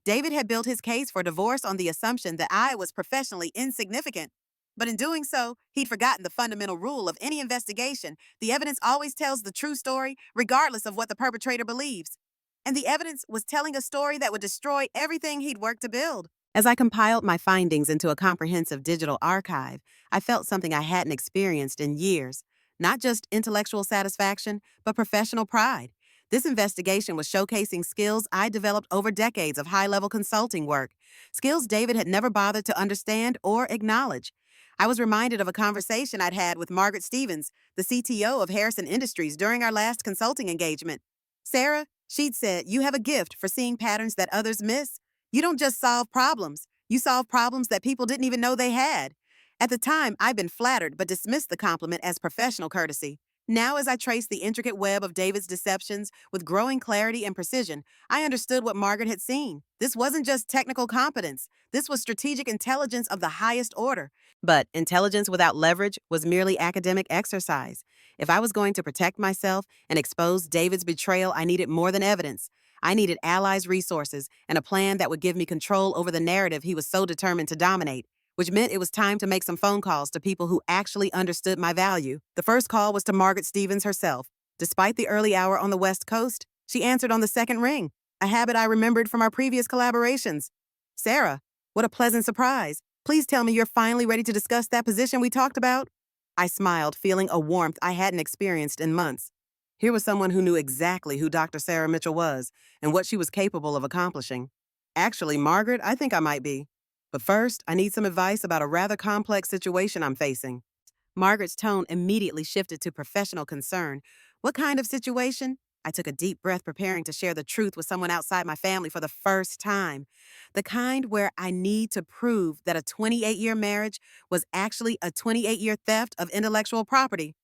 David had built his case for divorce on the assumption that I was professionally insignificant. But in doing so, he'd forgotten the fundamental rule of any investigation: the evidence always tells the true story, regardless of what the perpetrator believes. And the evidence was telling a story that would destroy everything he'd worked to build. As I compiled my findings into a comprehensive digital archive, I felt something I hadn't experienced in years. Not just intellectual satisfaction, but professional pride. This investigation was showcasing skills I developed over decades of high-level consulting work, skills David had never bothered to understand or acknowledge. I was reminded of a conversation I'd had with Margaret Stevens, the CTO of Harrison Industries, during our last consulting engagement. Sarah, she'd said, you have a gift for seeing patterns that others miss. You don't just solve problems, you solve problems that people didn't even know they had. At the time, I'd been flattered but dismissed the compliment as professional courtesy. Now, as I traced the intricate web of David's deceptions with growing clarity and precision, I understood what Margaret had seen. This wasn't just technical competence. This was strategic intelligence of the highest order. But intelligence without leverage was merely academic exercise. If I was going to protect myself and expose David's betrayal, I needed more than evidence. I needed allies' resources and a plan that would give me control over the narrative he was so determined to dominate, which meant it was time to make some phone calls to people who actually understood my value. The first call was to Margaret Stevens herself. Despite the early hour on the West Coast, she answered on the second ring, a habit I remembered from our previous collaborations. Sarah, what a pleasant surprise. Please tell me you're finally ready to discuss that position we talked about. I smiled, feeling a warmth I hadn't experienced in months. Here was someone who knew exactly who Dr. Sarah Mitchell was and what she was capable of accomplishing. Actually, Margaret, I think I might be. But first, I need some advice about a rather complex situation I'm facing. Margaret's tone immediately shifted to professional concern. What kind of situation? I took a deep breath, preparing to share the truth with someone outside my family for the first time. The kind where I need to prove that a 28-year marriage was actually a 28-year theft of intellectual property.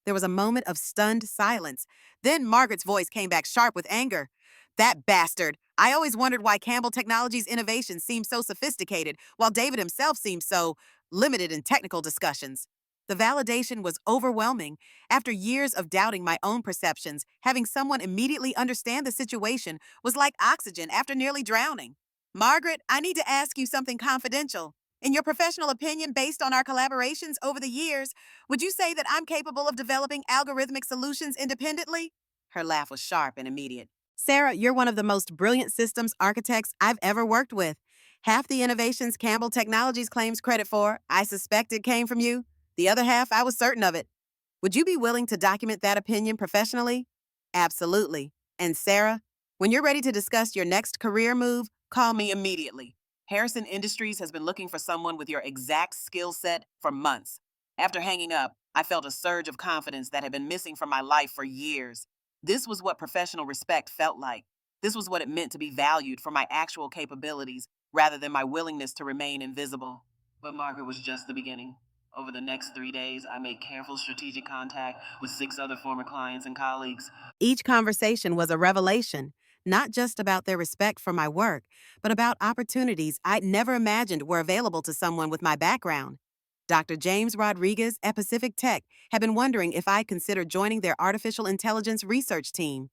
There was a moment of stunned silence. Then Margaret's voice came back sharp with anger. That bastard! I always wondered why Campbell Technologies' innovations seemed so sophisticated, while David himself seemed so limited in technical discussions. The validation was overwhelming. After years of doubting my own perceptions, having someone immediately understand the situation was like oxygen after nearly drowning. Margaret, I need to ask you something confidential. In your professional opinion, based on our collaborations over the years, would you say that I'm capable of developing algorithmic solutions independently? Her laugh was sharp and immediate. Sarah, you're one of the most brilliant systems architects I've ever worked with. Half the innovations Campbell Technologies claims credit for, I suspected came from you. The other half, I was certain of it. Would you be willing to document that opinion professionally? Absolutely. And Sarah, when you're ready to discuss your next career move, call me immediately. Harrison Industries has been looking for someone with your exact skill set for months. After hanging up, I felt a surge of confidence that had been missing from my life for years. This was what professional respect felt like. This was what it meant to be valued for my actual capabilities rather than my willingness to remain invisible. But Margaret was just the beginning. Over the next 3 days, I made careful strategic contact with 6 other former clients and colleagues. Each conversation was a revelation, not just about their respect for my work, but about opportunities I'd never imagined were available to someone with my background. Dr. James Rodriguez at Pacific Tech had been wondering if I'd consider joining their artificial intelligence research team.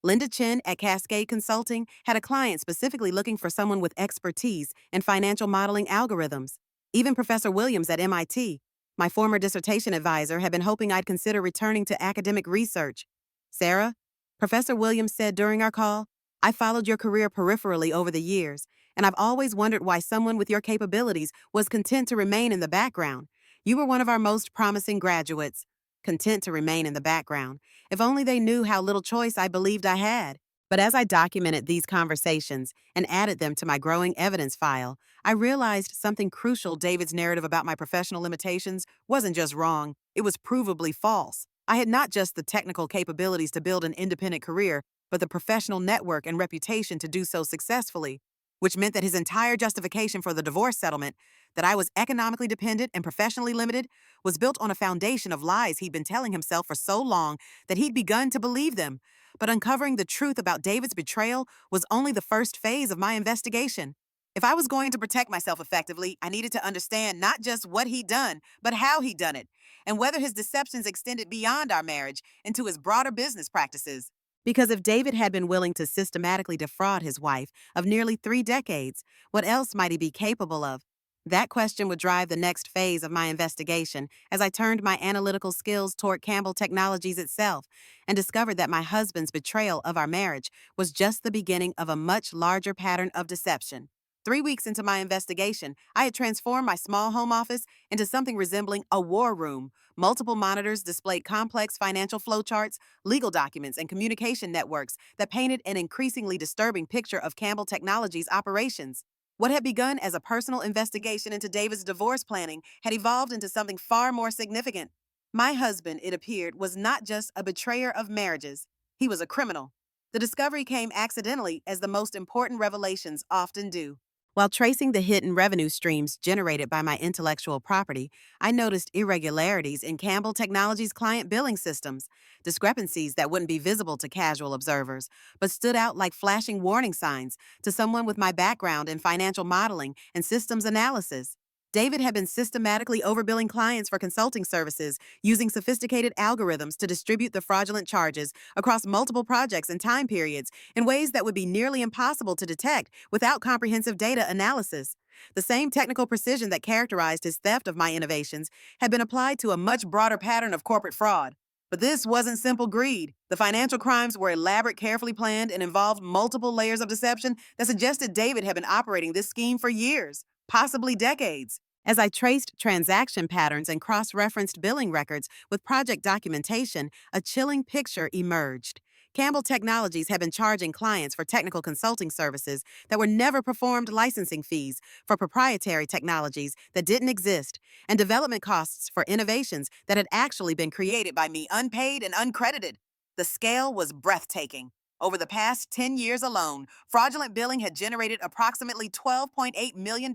Linda Chen at Cascade Consulting had a client specifically looking for someone with expertise in financial modeling algorithms. Even Professor Williams at MIT, my former dissertation advisor, had been hoping I'd consider returning to academic research. Sarah, Professor Williams said during our call, I followed your career peripherally over the years, and I've always wondered why someone with your capabilities was content to remain in the background. You were one of our most promising graduates. Content to remain in the background. If only they knew how little choice I believed I had. But as I documented these conversations and added them to my growing evidence file, I realized something crucial. David's narrative about my professional limitations wasn't just wrong, it was provably false. I had not just the technical capabilities to build an independent career, but the professional network and reputation to do so successfully, which meant that his entire justification for the divorce settlement, that I was economically dependent and professionally limited, was built on a foundation of lies he'd been telling himself for so long that he'd begun to believe them. But uncovering the truth about David's betrayal was only the first phase of my investigation. If I was going to protect myself effectively, I needed to understand not just what he'd done, but how he'd done it, and whether his deceptions extended beyond our marriage into his broader business practices. Because if David had been willing to systematically defraud his wife of nearly 3 decades, what else might he be capable of? That question would drive the next phase of my investigation as I turned my analytical skills toward Campbell Technologies itself and discovered that my husband's betrayal of our marriage was just the beginning of a much larger pattern of deception. 3 weeks into my investigation, I had transformed my small home office into something resembling a war room. Multiple monitors displayed complex financial flowcharts, legal documents, and communication networks that painted an increasingly disturbing picture of Campbell Technologies' operations. What had begun as a personal investigation into David's divorce planning had evolved into something far more significant. My husband, it appeared, was not just a betrayer of marriages, he was a criminal. The discovery came accidentally, as the most important revelations often do. While tracing the hidden revenue streams generated by my intellectual property, I noticed irregularities in Campbell Technologies' client billing systems, discrepancies that wouldn't be visible to casual observers, but stood out like flashing warning signs to someone with my background in financial modeling and systems analysis. David had been systematically overbilling clients for consulting services, using sophisticated algorithms to distribute the fraudulent charges across multiple projects and time periods in ways that would be nearly impossible to detect without comprehensive data analysis. The same technical precision that characterized his theft of my innovations had been applied to a much broader pattern of corporate fraud. But this wasn't simple greed. The financial crimes were elaborate, carefully planned, and involved multiple layers of deception that suggested David had been operating this scheme for years, possibly decades. As I traced transaction patterns and cross-referenced billing records with project documentation, a chilling picture emerged. Campbell Technologies had been charging clients for technical consulting services that were never performed, licensing fees for proprietary technologies that didn't exist, and development costs for innovations that had actually been created by me unpaid and uncredited. The scale was breathtaking. Over the past 10 years alone, fraudulent billing had generated approximately $12.8 million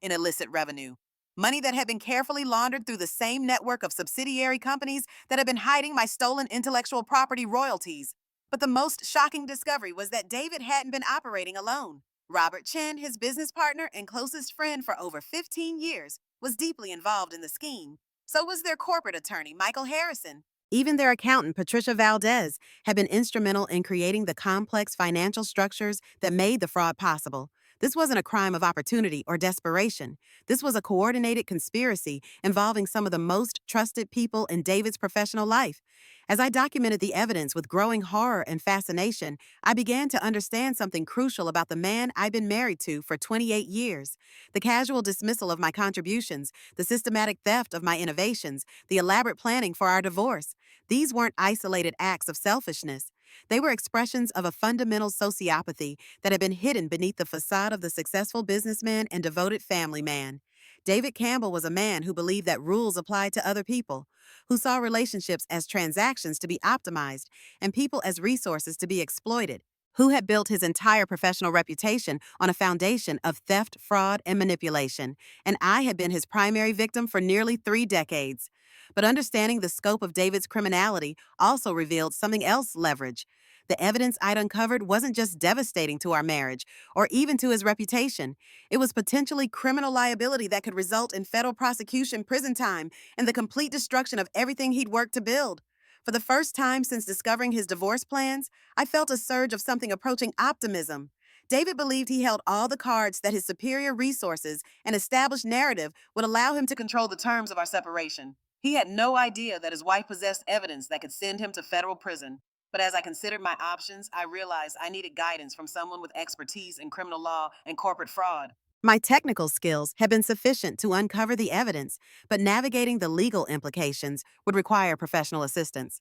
in illicit revenue. Money that had been carefully laundered through the same network of subsidiary companies that had been hiding my stolen intellectual property royalties. But the most shocking discovery was that David hadn't been operating alone. Robert Chen, his business partner and closest friend for over 15 years, was deeply involved in the scheme. So was their corporate attorney, Michael Harrison. Even their accountant, Patricia Valdez, had been instrumental in creating the complex financial structures that made the fraud possible. This wasn't a crime of opportunity or desperation. This was a coordinated conspiracy involving some of the most trusted people in David's professional life. As I documented the evidence with growing horror and fascination, I began to understand something crucial about the man I'd been married to for 28 years. The casual dismissal of my contributions, the systematic theft of my innovations, the elaborate planning for our divorce. These weren't isolated acts of selfishness. They were expressions of a fundamental sociopathy that had been hidden beneath the facade of the successful businessman and devoted family man. David Campbell was a man who believed that rules applied to other people, who saw relationships as transactions to be optimized and people as resources to be exploited, who had built his entire professional reputation on a foundation of theft, fraud, and manipulation, and I had been his primary victim for nearly 3 decades. But understanding the scope of David's criminality also revealed something else: leverage. The evidence I'd uncovered wasn't just devastating to our marriage or even to his reputation. It was potentially criminal liability that could result in federal prosecution, prison time, and the complete destruction of everything he'd worked to build. For the first time since discovering his divorce plans, I felt a surge of something approaching optimism. David believed he held all the cards that his superior resources and established narrative would allow him to control the terms of our separation. He had no idea that his wife possessed evidence that could send him to federal prison. But as I considered my options, I realized I needed guidance from someone with expertise in criminal law and corporate fraud. My technical skills had been sufficient to uncover the evidence, but navigating the legal implications would require professional assistance.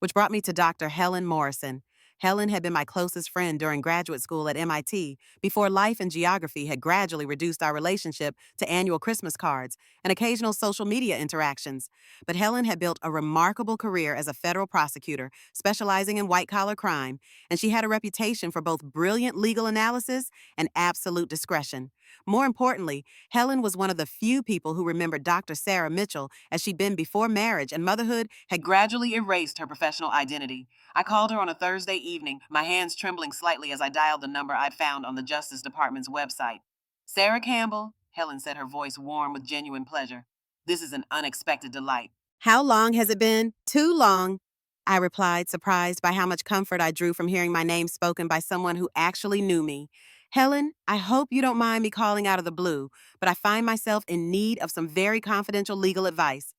Which brought me to Dr. Helen Morrison. Helen had been my closest friend during graduate school at MIT before life and geography had gradually reduced our relationship to annual Christmas cards and occasional social media interactions. But Helen had built a remarkable career as a federal prosecutor, specializing in white collar crime, and she had a reputation for both brilliant legal analysis and absolute discretion. More importantly, Helen was one of the few people who remembered Dr. Sarah Mitchell as she'd been before marriage and motherhood had gradually erased her professional identity. I called her on a Thursday evening, my hands trembling slightly as I dialed the number I'd found on the Justice Department's website. Sarah Campbell, Helen said, her voice warm with genuine pleasure. This is an unexpected delight. How long has it been? Too long, I replied, surprised by how much comfort I drew from hearing my name spoken by someone who actually knew me. Helen, I hope you don't mind me calling out of the blue, but I find myself in need of some very confidential legal advice.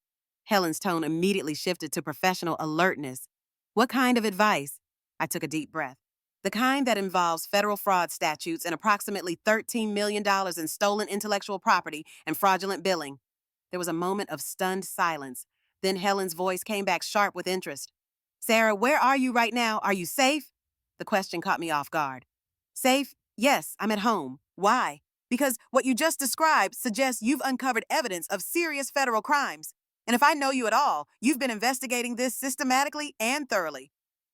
Helen's tone immediately shifted to professional alertness. What kind of advice? I took a deep breath. The kind that involves federal fraud statutes and approximately $13 million in stolen intellectual property and fraudulent billing. There was a moment of stunned silence. Then Helen's voice came back sharp with interest. Sarah, where are you right now? Are you safe? The question caught me off guard. Safe? Yes, I'm at home. Why? Because what you just described suggests you've uncovered evidence of serious federal crimes. And if I know you at all, you've been investigating this systematically and thoroughly.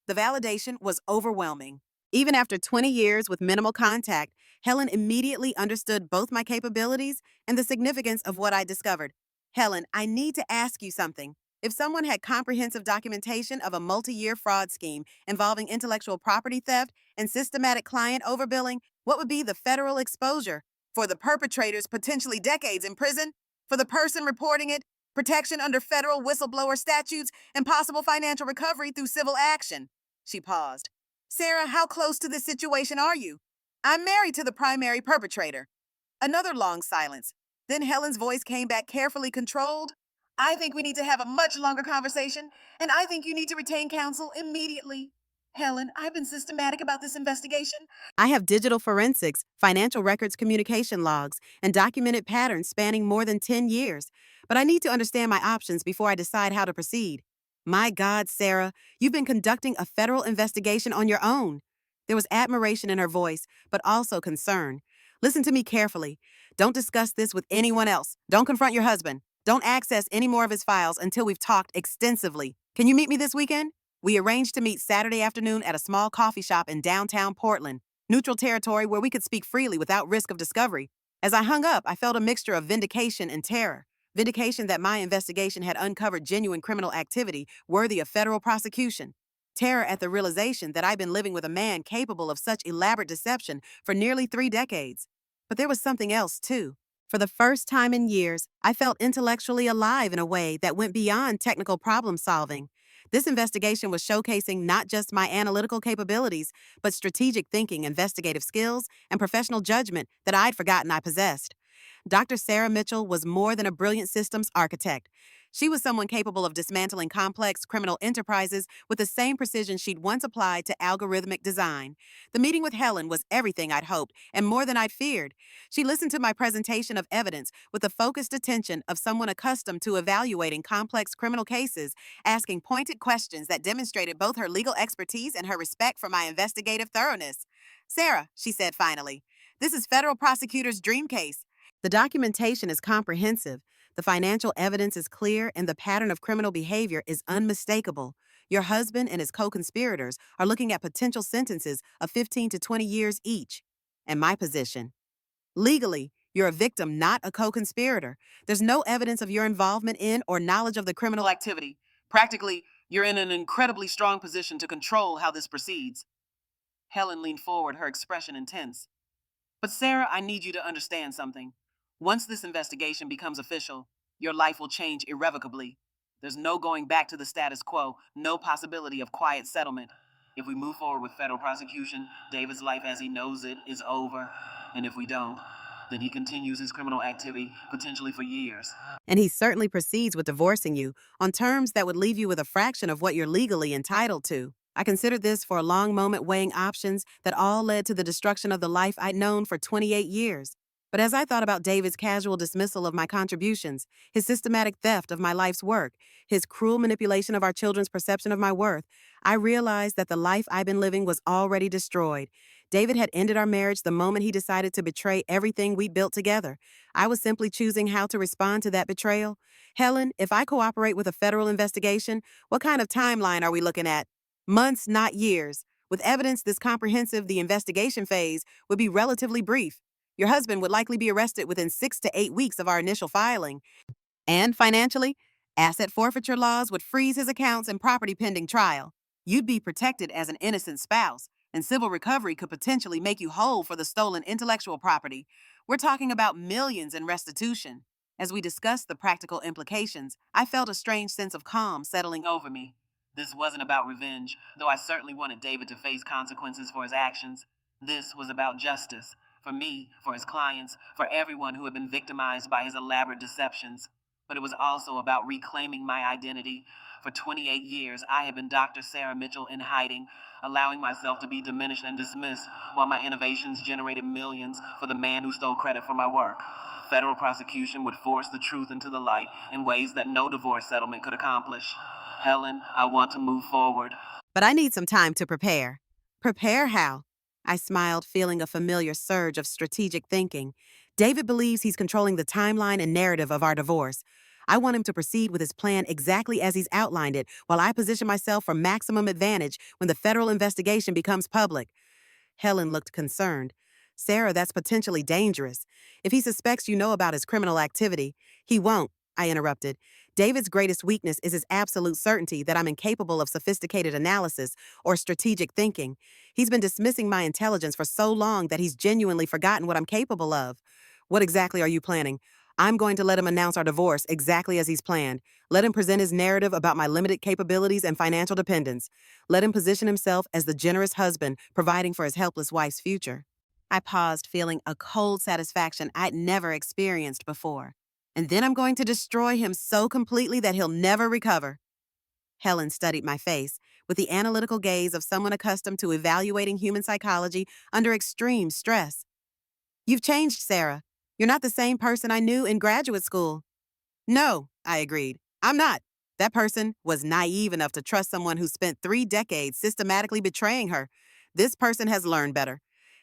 The validation was overwhelming. Even after 20 years with minimal contact, Helen immediately understood both my capabilities and the significance of what I discovered. Helen, I need to ask you something. If someone had comprehensive documentation of a multi-year fraud scheme involving intellectual property theft and systematic client overbilling, what would be the federal exposure? For the perpetrators, potentially decades in prison. For the person reporting it, protection under federal whistleblower statutes and possible financial recovery through civil action. She paused. Sarah, how close to this situation are you? I'm married to the primary perpetrator. Another long silence. Then Helen's voice came back carefully controlled. I think we need to have a much longer conversation, and I think you need to retain counsel immediately. Helen, I've been systematic about this investigation. I have digital forensics, financial records communication logs, and documented patterns spanning more than 10 years. But I need to understand my options before I decide how to proceed. My God, Sarah, you've been conducting a federal investigation on your own. There was admiration in her voice, but also concern. Listen to me carefully. Don't discuss this with anyone else. Don't confront your husband. Don't access any more of his files until we've talked extensively. Can you meet me this weekend? We arranged to meet Saturday afternoon at a small coffee shop in downtown Portland, neutral territory where we could speak freely without risk of discovery. As I hung up, I felt a mixture of vindication and terror. Vindication that my investigation had uncovered genuine criminal activity worthy of federal prosecution. Terror at the realization that I'd been living with a man capable of such elaborate deception for nearly 3 decades. But there was something else, too. For the first time in years, I felt intellectually alive in a way that went beyond technical problem solving. This investigation was showcasing not just my analytical capabilities, but strategic thinking, investigative skills, and professional judgment that I'd forgotten I possessed. Dr. Sarah Mitchell was more than a brilliant systems architect. She was someone capable of dismantling complex criminal enterprises with the same precision she'd once applied to algorithmic design. The meeting with Helen was everything I'd hoped and more than I'd feared. She listened to my presentation of evidence with the focused attention of someone accustomed to evaluating complex criminal cases, asking pointed questions that demonstrated both her legal expertise and her respect for my investigative thoroughness. Sarah, she said finally, this is federal prosecutor's dream case. The documentation is comprehensive, the financial evidence is clear, and the pattern of criminal behavior is unmistakable. Your husband and his co-conspirators are looking at potential sentences of 15 to 20 years each. And my position. Legally, you're a victim, not a co-conspirator. There's no evidence of your involvement in or knowledge of the criminal activity. Practically, you're in an incredibly strong position to control how this proceeds. Helen leaned forward, her expression intense. But Sarah, I need you to understand something. Once this investigation becomes official, your life will change irrevocably. There's no going back to the status quo, no possibility of quiet settlement. If we move forward with federal prosecution, David's life as he knows it is over. And if we don't, then he continues his criminal activity, potentially for years. And he certainly proceeds with divorcing you on terms that would leave you with a fraction of what you're legally entitled to. I considered this for a long moment, weighing options that all led to the destruction of the life I'd known for 28 years. But as I thought about David's casual dismissal of my contributions, his systematic theft of my life's work, his cruel manipulation of our children's perception of my worth, I realized that the life I'd been living was already destroyed. David had ended our marriage the moment he decided to betray everything we'd built together. I was simply choosing how to respond to that betrayal. Helen, if I cooperate with a federal investigation, what kind of timeline are we looking at? Months, not years. With evidence this comprehensive, the investigation phase would be relatively brief. Your husband would likely be arrested within 6 to 8 weeks of our initial filing. And financially, asset forfeiture laws would freeze his accounts and property pending trial. You'd be protected as an innocent spouse, and civil recovery could potentially make you whole for the stolen intellectual property. We're talking about millions in restitution. As we discussed the practical implications, I felt a strange sense of calm settling over me. This wasn't about revenge, though I certainly wanted David to face consequences for his actions. This was about justice. For me, for his clients, for everyone who had been victimized by his elaborate deceptions. But it was also about reclaiming my identity. For 28 years, I had been Dr. Sarah Mitchell in hiding, allowing myself to be diminished and dismissed, while my innovations generated millions for the man who stole credit for my work. Federal prosecution would force the truth into the light in ways that no divorce settlement could accomplish. Helen, I want to move forward. But I need some time to prepare. Prepare how? I smiled, feeling a familiar surge of strategic thinking. David believes he's controlling the timeline and narrative of our divorce. I want him to proceed with his plan exactly as he's outlined it, while I position myself for maximum advantage when the federal investigation becomes public. Helen looked concerned. Sarah, that's potentially dangerous. If he suspects you know about his criminal activity, he won't, I interrupted. David's greatest weakness is his absolute certainty that I'm incapable of sophisticated analysis or strategic thinking. He's been dismissing my intelligence for so long that he's genuinely forgotten what I'm capable of. What exactly are you planning? I'm going to let him announce our divorce exactly as he's planned. Let him present his narrative about my limited capabilities and financial dependence. Let him position himself as the generous husband providing for his helpless wife's future. I paused, feeling a cold satisfaction I'd never experienced before. And then I'm going to destroy him so completely that he'll never recover. Helen studied my face with the analytical gaze of someone accustomed to evaluating human psychology under extreme stress. You've changed, Sarah. You're not the same person I knew in graduate school. No, I agreed. I'm not. That person was naive enough to trust someone who spent 3 decades systematically betraying her. This person has learned better.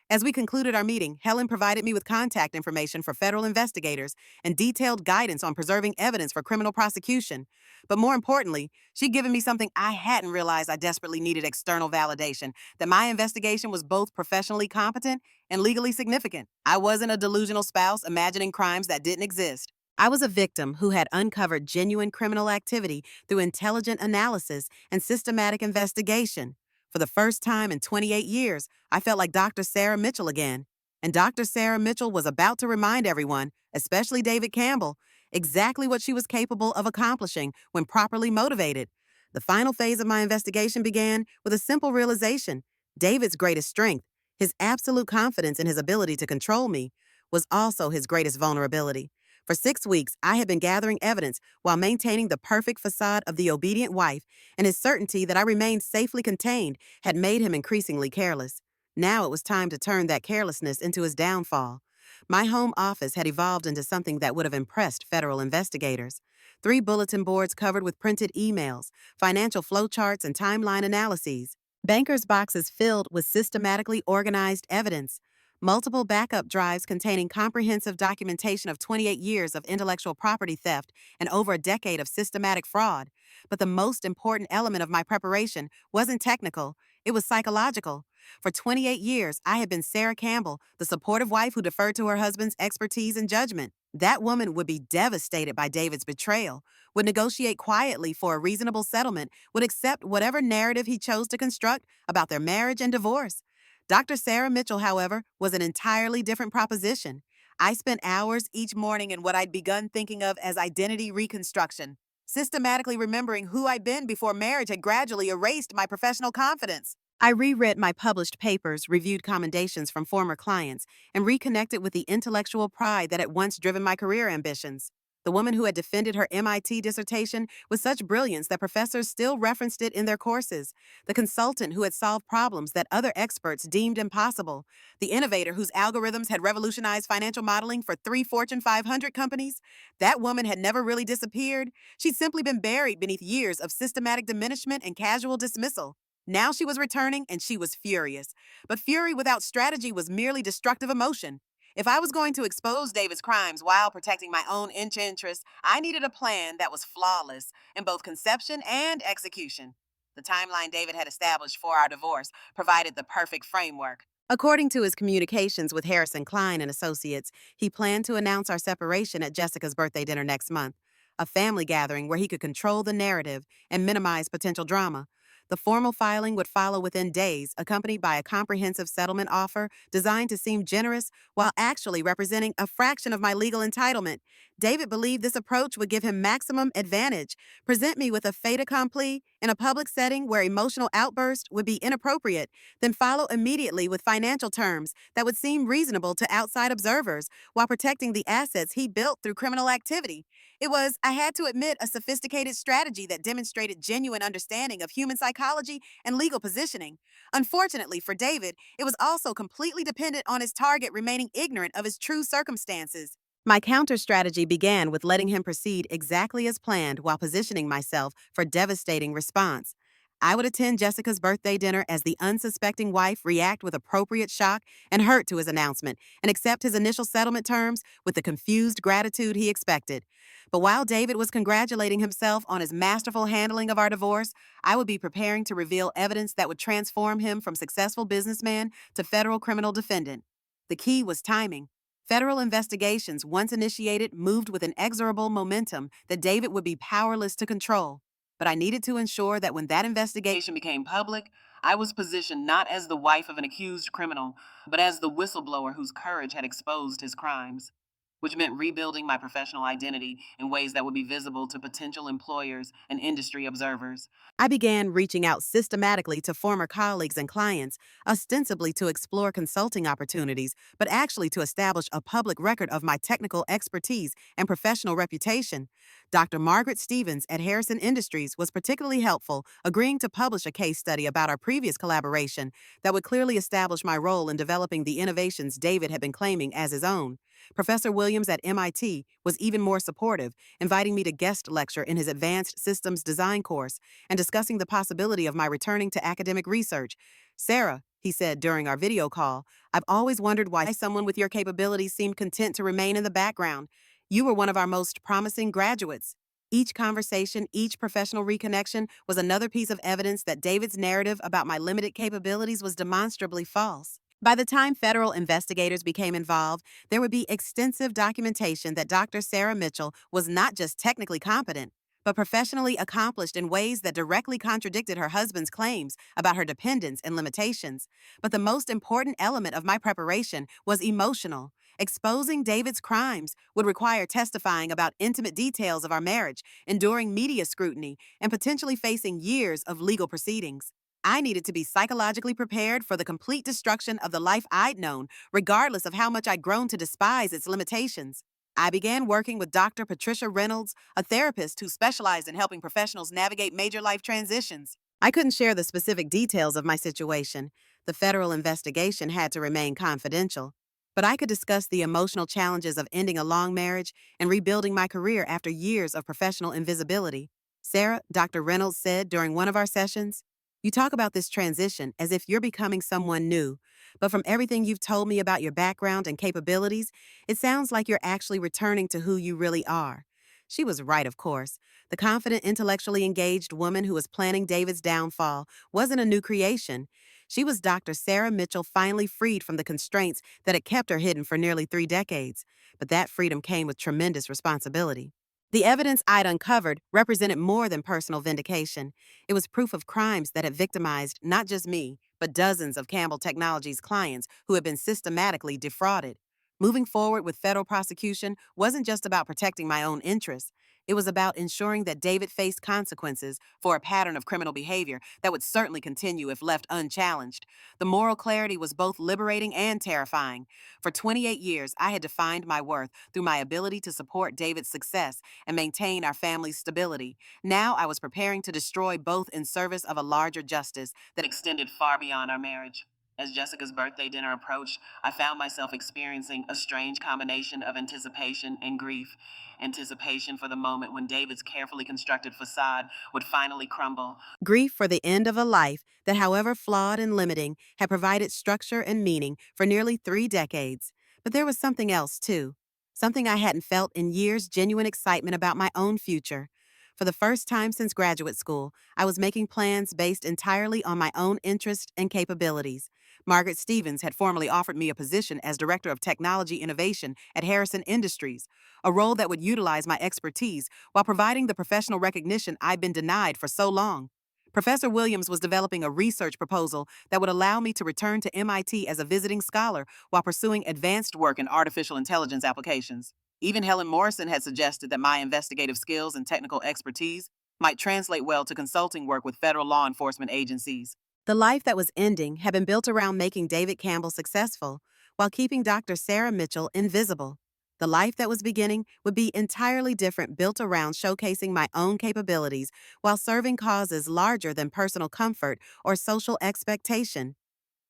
As we concluded our meeting, Helen provided me with contact information for federal investigators and detailed guidance on preserving evidence for criminal prosecution. But more importantly, she'd given me something I hadn't realized I desperately needed: external validation, that my investigation was both professionally competent and legally significant. I wasn't a delusional spouse imagining crimes that didn't exist. I was a victim who had uncovered genuine criminal activity through intelligent analysis and systematic investigation. For the first time in 28 years, I felt like Dr. Sarah Mitchell again. And Dr. Sarah Mitchell was about to remind everyone, especially David Campbell, exactly what she was capable of accomplishing when properly motivated. The final phase of my investigation began with a simple realization: David's greatest strength, his absolute confidence in his ability to control me, was also his greatest vulnerability. For 6 weeks, I had been gathering evidence while maintaining the perfect facade of the obedient wife, and his certainty that I remained safely contained had made him increasingly careless. Now it was time to turn that carelessness into his downfall. My home office had evolved into something that would have impressed federal investigators. 3 bulletin boards covered with printed emails, financial flowcharts, and timeline analyses. Bankers' boxes filled with systematically organized evidence. Multiple backup drives containing comprehensive documentation of 28 years of intellectual property theft and over a decade of systematic fraud. But the most important element of my preparation wasn't technical, it was psychological. For 28 years, I had been Sarah Campbell, the supportive wife who deferred to her husband's expertise and judgment. That woman would be devastated by David's betrayal, would negotiate quietly for a reasonable settlement, would accept whatever narrative he chose to construct about their marriage and divorce. Dr. Sarah Mitchell, however, was an entirely different proposition. I spent hours each morning in what I'd begun thinking of as identity reconstruction. Systematically remembering who I'd been before marriage had gradually erased my professional confidence. I reread my published papers, reviewed commendations from former clients, and reconnected with the intellectual pride that had once driven my career ambitions. The woman who had defended her MIT dissertation with such brilliance that professors still referenced it in their courses. The consultant who had solved problems that other experts deemed impossible. The innovator whose algorithms had revolutionized financial modeling for 3 Fortune 500 companies. That woman had never really disappeared. She'd simply been buried beneath years of systematic diminishment and casual dismissal. Now she was returning, and she was furious. But fury without strategy was merely destructive emotion. If I was going to expose David's crimes while protecting my own interests, I needed a plan that was flawless in both conception and execution. The timeline David had established for our divorce provided the perfect framework. According to his communications with Harrison Klein and Associates, he planned to announce our separation at Jessica's birthday dinner next month, a family gathering where he could control the narrative and minimize potential drama. The formal filing would follow within days, accompanied by a comprehensive settlement offer designed to seem generous while actually representing a fraction of my legal entitlement. David believed this approach would give him maximum advantage, present me with a fait accompli in a public setting where emotional outbursts would be inappropriate, then follow immediately with financial terms that would seem reasonable to outside observers while protecting the assets he built through criminal activity. It was, I had to admit, a sophisticated strategy that demonstrated genuine understanding of human psychology and legal positioning. Unfortunately for David, it was also completely dependent on his target remaining ignorant of his true circumstances. My counter strategy began with letting him proceed exactly as planned while positioning myself for devastating response. I would attend Jessica's birthday dinner as the unsuspecting wife, react with appropriate shock and hurt to his announcement, and accept his initial settlement terms with the confused gratitude he expected. But while David was congratulating himself on his masterful handling of our divorce, I would be preparing to reveal evidence that would transform him from successful businessman to federal criminal defendant. The key was timing. Federal investigations, once initiated, moved with inexorable momentum that David would be powerless to control. But I needed to ensure that when that investigation Became public, I was positioned not as the wife of an accused criminal, but as the whistleblower whose courage had exposed his crimes, which meant rebuilding my professional identity in ways that would be visible to potential employers and industry observers. I began reaching out systematically to former colleagues and clients, ostensibly to explore consulting opportunities, but actually to establish a public record of my technical expertise and professional reputation. Dr. Margaret Stevens at Harrison Industries was particularly helpful, agreeing to publish a case study about our previous collaboration that would clearly establish my role in developing the innovations David had been claiming as his own. Professor Williams at MIT was even more supportive, inviting me to guest lecture in his advanced systems design course and discussing the possibility of my returning to academic research. Sarah, he said during our video call, I've always wondered why someone with your capabilities seemed content to remain in the background. You were one of our most promising graduates. Each conversation, each professional reconnection was another piece of evidence that David's narrative about my limited capabilities was demonstrably false. By the time federal investigators became involved, there would be extensive documentation that Dr. Sarah Mitchell was not just technically competent, but professionally accomplished in ways that directly contradicted her husband's claims about her dependence and limitations. But the most important element of my preparation was emotional. Exposing David's crimes would require testifying about intimate details of our marriage, enduring media scrutiny, and potentially facing years of legal proceedings. I needed to be psychologically prepared for the complete destruction of the life I'd known, regardless of how much I'd grown to despise its limitations. I began working with Dr. Patricia Reynolds, a therapist who specialized in helping professionals navigate major life transitions. I couldn't share the specific details of my situation. The federal investigation had to remain confidential. But I could discuss the emotional challenges of ending a long marriage and rebuilding my career after years of professional invisibility. Sarah, Dr. Reynolds said during one of our sessions, you talk about this transition as if you're becoming someone new, but from everything you've told me about your background and capabilities, it sounds like you're actually returning to who you really are. She was right, of course. The confident, intellectually engaged woman who was planning David's downfall wasn't a new creation. She was Dr. Sarah Mitchell, finally freed from the constraints that had kept her hidden for nearly 3 decades. But that freedom came with tremendous responsibility. The evidence I'd uncovered represented more than personal vindication. It was proof of crimes that had victimized not just me, but dozens of Campbell Technologies clients who had been systematically defrauded. Moving forward with federal prosecution wasn't just about protecting my own interests. It was about ensuring that David faced consequences for a pattern of criminal behavior that would certainly continue if left unchallenged. The moral clarity was both liberating and terrifying. For 28 years, I had defined my worth through my ability to support David's success and maintain our family's stability. Now I was preparing to destroy both in service of a larger justice that extended far beyond our marriage. As Jessica's birthday dinner approached, I found myself experiencing a strange combination of anticipation and grief. Anticipation for the moment when David's carefully constructed facade would finally crumble. Grief for the end of a life that, however flawed and limiting, had provided structure and meaning for nearly 3 decades. But there was something else, too. Something I hadn't felt in years, genuine excitement about my own future. For the first time since graduate school, I was making plans based entirely on my own interests and capabilities. Margaret Stevens had formally offered me a position as Director of Technology Innovation at Harrison Industries, a role that would utilize my expertise while providing the professional recognition I'd been denied for so long. Professor Williams was developing a research proposal that would allow me to return to MIT as a visiting scholar while pursuing advanced work in artificial intelligence applications. Even Helen Morrison had suggested that my investigative skills and technical expertise might translate well to consulting work with federal law enforcement agencies. The life that was ending had been built around making David Campbell successful while keeping Dr. Sarah Mitchell invisible. The life that was beginning would be entirely different, built around showcasing my own capabilities while serving causes larger than personal comfort or social expectation.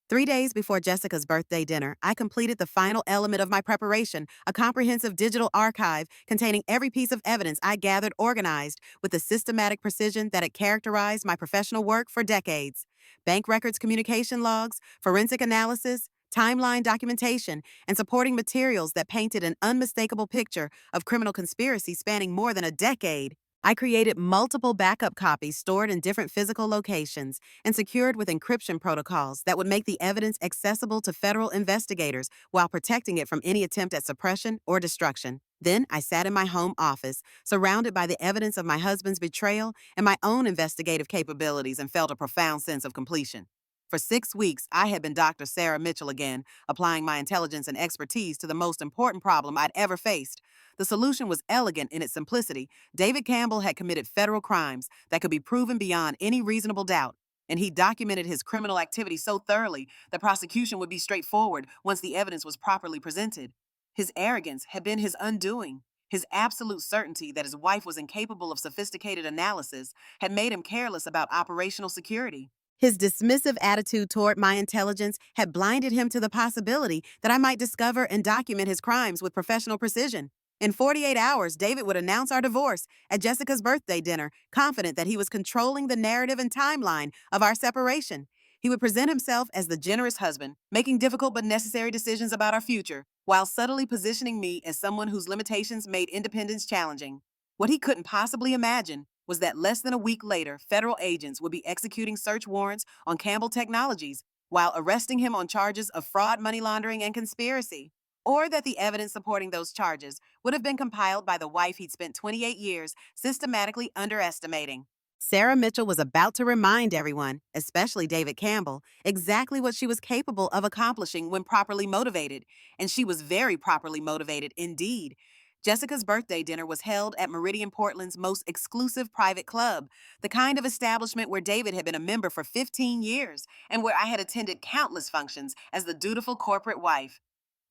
3 days before Jessica's birthday dinner, I completed the final element of my preparation, a comprehensive digital archive containing every piece of evidence I gathered organized with the systematic precision that had characterized my professional work for decades. Bank records, communication logs, forensic analysis, timeline documentation, and supporting materials that painted an unmistakable picture of criminal conspiracy spanning more than a decade. I created multiple backup copies stored in different physical locations and secured with encryption protocols that would make the evidence accessible to federal investigators while protecting it from any attempt at suppression or destruction. Then I sat in my home office, surrounded by the evidence of my husband's betrayal and my own investigative capabilities, and felt a profound sense of completion. For 6 weeks, I had been Dr. Sarah Mitchell again, applying my intelligence and expertise to the most important problem I'd ever faced. The solution was elegant in its simplicity. David Campbell had committed federal crimes that could be proven beyond any reasonable doubt, and he documented his criminal activity so thoroughly that prosecution would be straightforward once the evidence was properly presented. His arrogance had been his undoing. His absolute certainty that his wife was incapable of sophisticated analysis had made him careless about operational security. His dismissive attitude toward my intelligence had blinded him to the possibility that I might discover and document his crimes with professional precision. In 48 hours, David would announce our divorce at Jessica's birthday dinner, confident that he was controlling the narrative and timeline of our separation. He would present himself as the generous husband, making difficult but necessary decisions about our future, while subtly positioning me as someone whose limitations made independence challenging. What he couldn't possibly imagine was that less than a week later, federal agents would be executing search warrants on Campbell Technologies while arresting him on charges of fraud, money laundering, and conspiracy. Or that the evidence supporting those charges would have been compiled by the wife he'd spent 28 years systematically underestimating. Sarah Mitchell was about to remind everyone, especially David Campbell, exactly what she was capable of accomplishing when properly motivated. And she was very properly motivated indeed. Jessica's birthday dinner was held at Meridian Portland's most exclusive private club, the kind of establishment where David had been a member for 15 years and where I had attended countless functions as the dutiful corporate wife.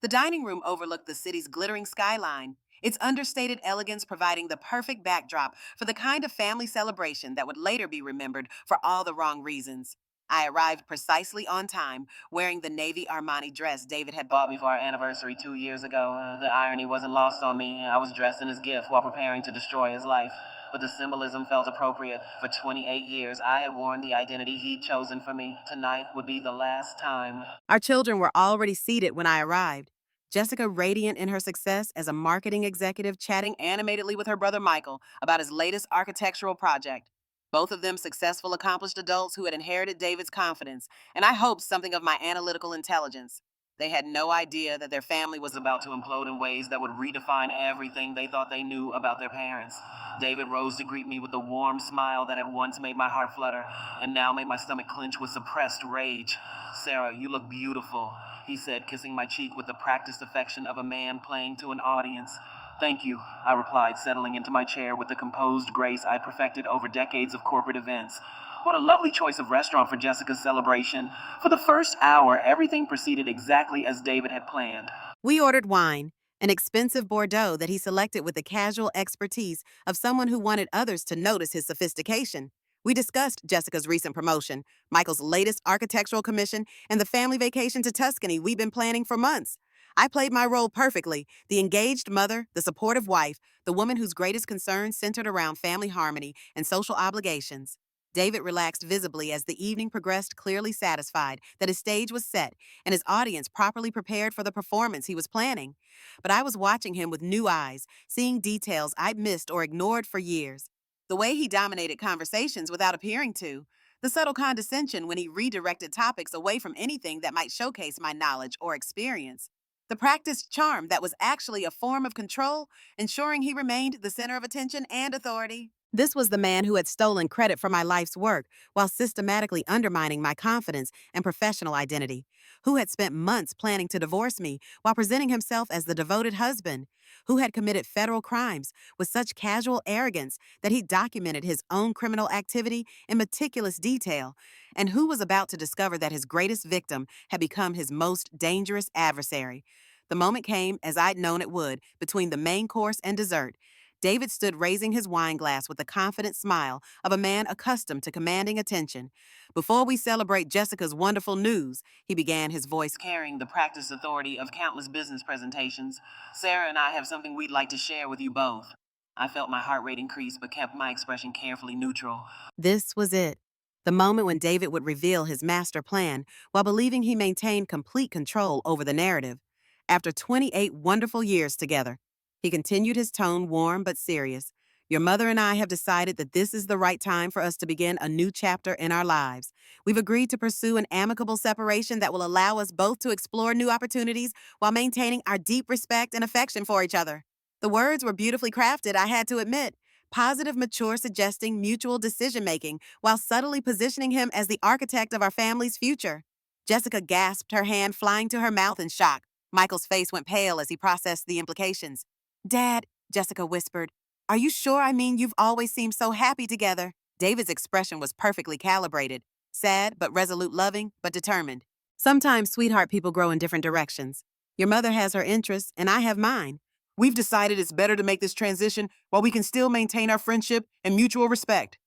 The dining room overlooked the city's glittering skyline, its understated elegance providing the perfect backdrop for the kind of family celebration that would later be remembered for all the wrong reasons. I arrived precisely on time, wearing the navy Armani dress David had bought me for our anniversary 2 years ago. The irony wasn't lost on me. I was dressed in his gift while preparing to destroy his life. But the symbolism felt appropriate. For 28 years, I had worn the identity he'd chosen for me. Tonight would be the last time. Our children were already seated when I arrived. Jessica, radiant in her success as a marketing executive, chatting animatedly with her brother Michael about his latest architectural project. Both of them successful, accomplished adults who had inherited David's confidence, and I hoped something of my analytical intelligence. They had no idea that their family was about to implode in ways that would redefine everything they thought they knew about their parents. David rose to greet me with a warm smile that had once made my heart flutter, and now made my stomach clench with suppressed rage. "Sarah, you look beautiful," he said, kissing my cheek with the practiced affection of a man playing to an audience. Thank you, I replied, settling into my chair with the composed grace I perfected over decades of corporate events. What a lovely choice of restaurant for Jessica's celebration. For the first hour, everything proceeded exactly as David had planned. We ordered wine, an expensive Bordeaux that he selected with the casual expertise of someone who wanted others to notice his sophistication. We discussed Jessica's recent promotion, Michael's latest architectural commission, and the family vacation to Tuscany we've been planning for months. I played my role perfectly, the engaged mother, the supportive wife, the woman whose greatest concerns centered around family harmony and social obligations. David relaxed visibly as the evening progressed, clearly satisfied that his stage was set and his audience properly prepared for the performance he was planning. But I was watching him with new eyes, seeing details I'd missed or ignored for years. The way he dominated conversations without appearing to, the subtle condescension when he redirected topics away from anything that might showcase my knowledge or experience. The practiced charm that was actually a form of control, ensuring he remained the center of attention and authority. This was the man who had stolen credit for my life's work while systematically undermining my confidence and professional identity, who had spent months planning to divorce me while presenting himself as the devoted husband, who had committed federal crimes with such casual arrogance that he documented his own criminal activity in meticulous detail, and who was about to discover that his greatest victim had become his most dangerous adversary. The moment came, as I'd known it would, between the main course and dessert. David stood raising his wine glass with the confident smile of a man accustomed to commanding attention. Before we celebrate Jessica's wonderful news, he began, his voice Carrying the practice authority of countless business presentations, Sarah and I have something we'd like to share with you both. I felt my heart rate increase but kept my expression carefully neutral. This was it. The moment when David would reveal his master plan while believing he maintained complete control over the narrative. After 28 wonderful years together, he continued, his tone warm but serious. Your mother and I have decided that this is the right time for us to begin a new chapter in our lives. We've agreed to pursue an amicable separation that will allow us both to explore new opportunities while maintaining our deep respect and affection for each other. The words were beautifully crafted, I had to admit. Positive, mature, suggesting mutual decision making while subtly positioning him as the architect of our family's future. Jessica gasped, her hand flying to her mouth in shock. Michael's face went pale as he processed the implications. Dad, Jessica whispered, are you sure? I mean, you've always seemed so happy together. David's expression was perfectly calibrated, sad but resolute, loving but determined. Sometimes, sweetheart, people grow in different directions. Your mother has her interests, and I have mine. We've decided it's better to make this transition while we can still maintain our friendship and mutual respect.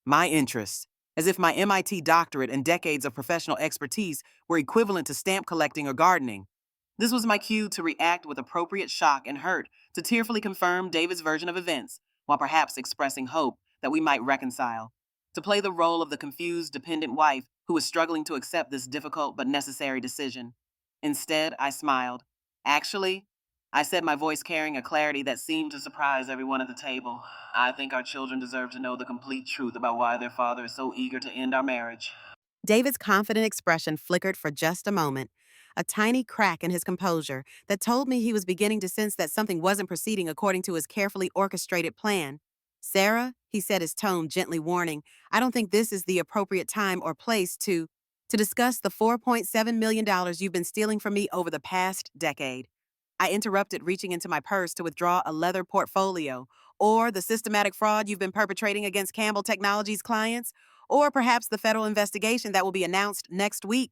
My interests, as if my MIT doctorate and decades of professional expertise were equivalent to stamp collecting or gardening. This was my cue to react with appropriate shock and hurt, to tearfully confirm David's version of events, while perhaps expressing hope that we might reconcile. To play the role of the confused, dependent wife who was struggling to accept this difficult but necessary decision. Instead, I smiled. Actually, I said, my voice carrying a clarity that seemed to surprise everyone at the table, I think our children deserve to know the complete truth about why their father is so eager to end our marriage. David's confident expression flickered for just a moment, a tiny crack in his composure that told me he was beginning to sense that something wasn't proceeding according to his carefully orchestrated plan. Sarah, he said, his tone gently warning, I don't think this is the appropriate time or place to discuss the $4.7 million you've been stealing from me over the past decade. I interrupted, reaching into my purse to withdraw a leather portfolio, or the systematic fraud you've been perpetrating against Campbell Technologies clients, or perhaps the federal investigation that will be announced next week.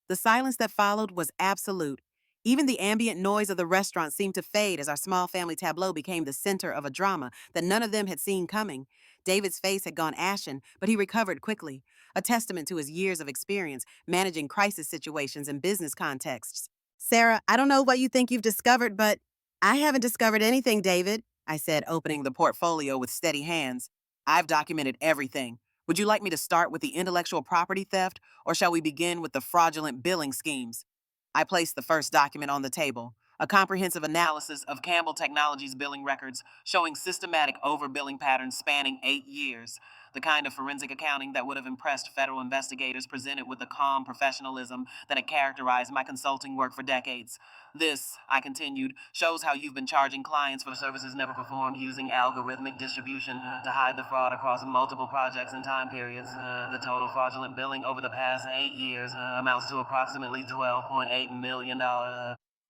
The silence that followed was absolute. Even the ambient noise of the restaurant seemed to fade as our small family tableau became the center of a drama that none of them had seen coming. David's face had gone ashen, but he recovered quickly, a testament to his years of experience managing crisis situations in business contexts. Sarah, I don't know what you think you've discovered, but I haven't discovered anything, David, I said, opening the portfolio with steady hands. I've documented everything. Would you like me to start with the intellectual property theft, or shall we begin with the fraudulent billing schemes? I placed the first document on the table, a comprehensive analysis of Campbell Technologies billing records showing systematic overbilling patterns spanning 8 years, the kind of forensic accounting that would have impressed federal investigators presented with the calm professionalism that had characterized my consulting work for decades. This, I continued, shows how you've been charging clients for services never performed using algorithmic distribution to hide the fraud across multiple projects and time periods. The total fraudulent billing over the past 8 years amounts to approximately $12.8 million.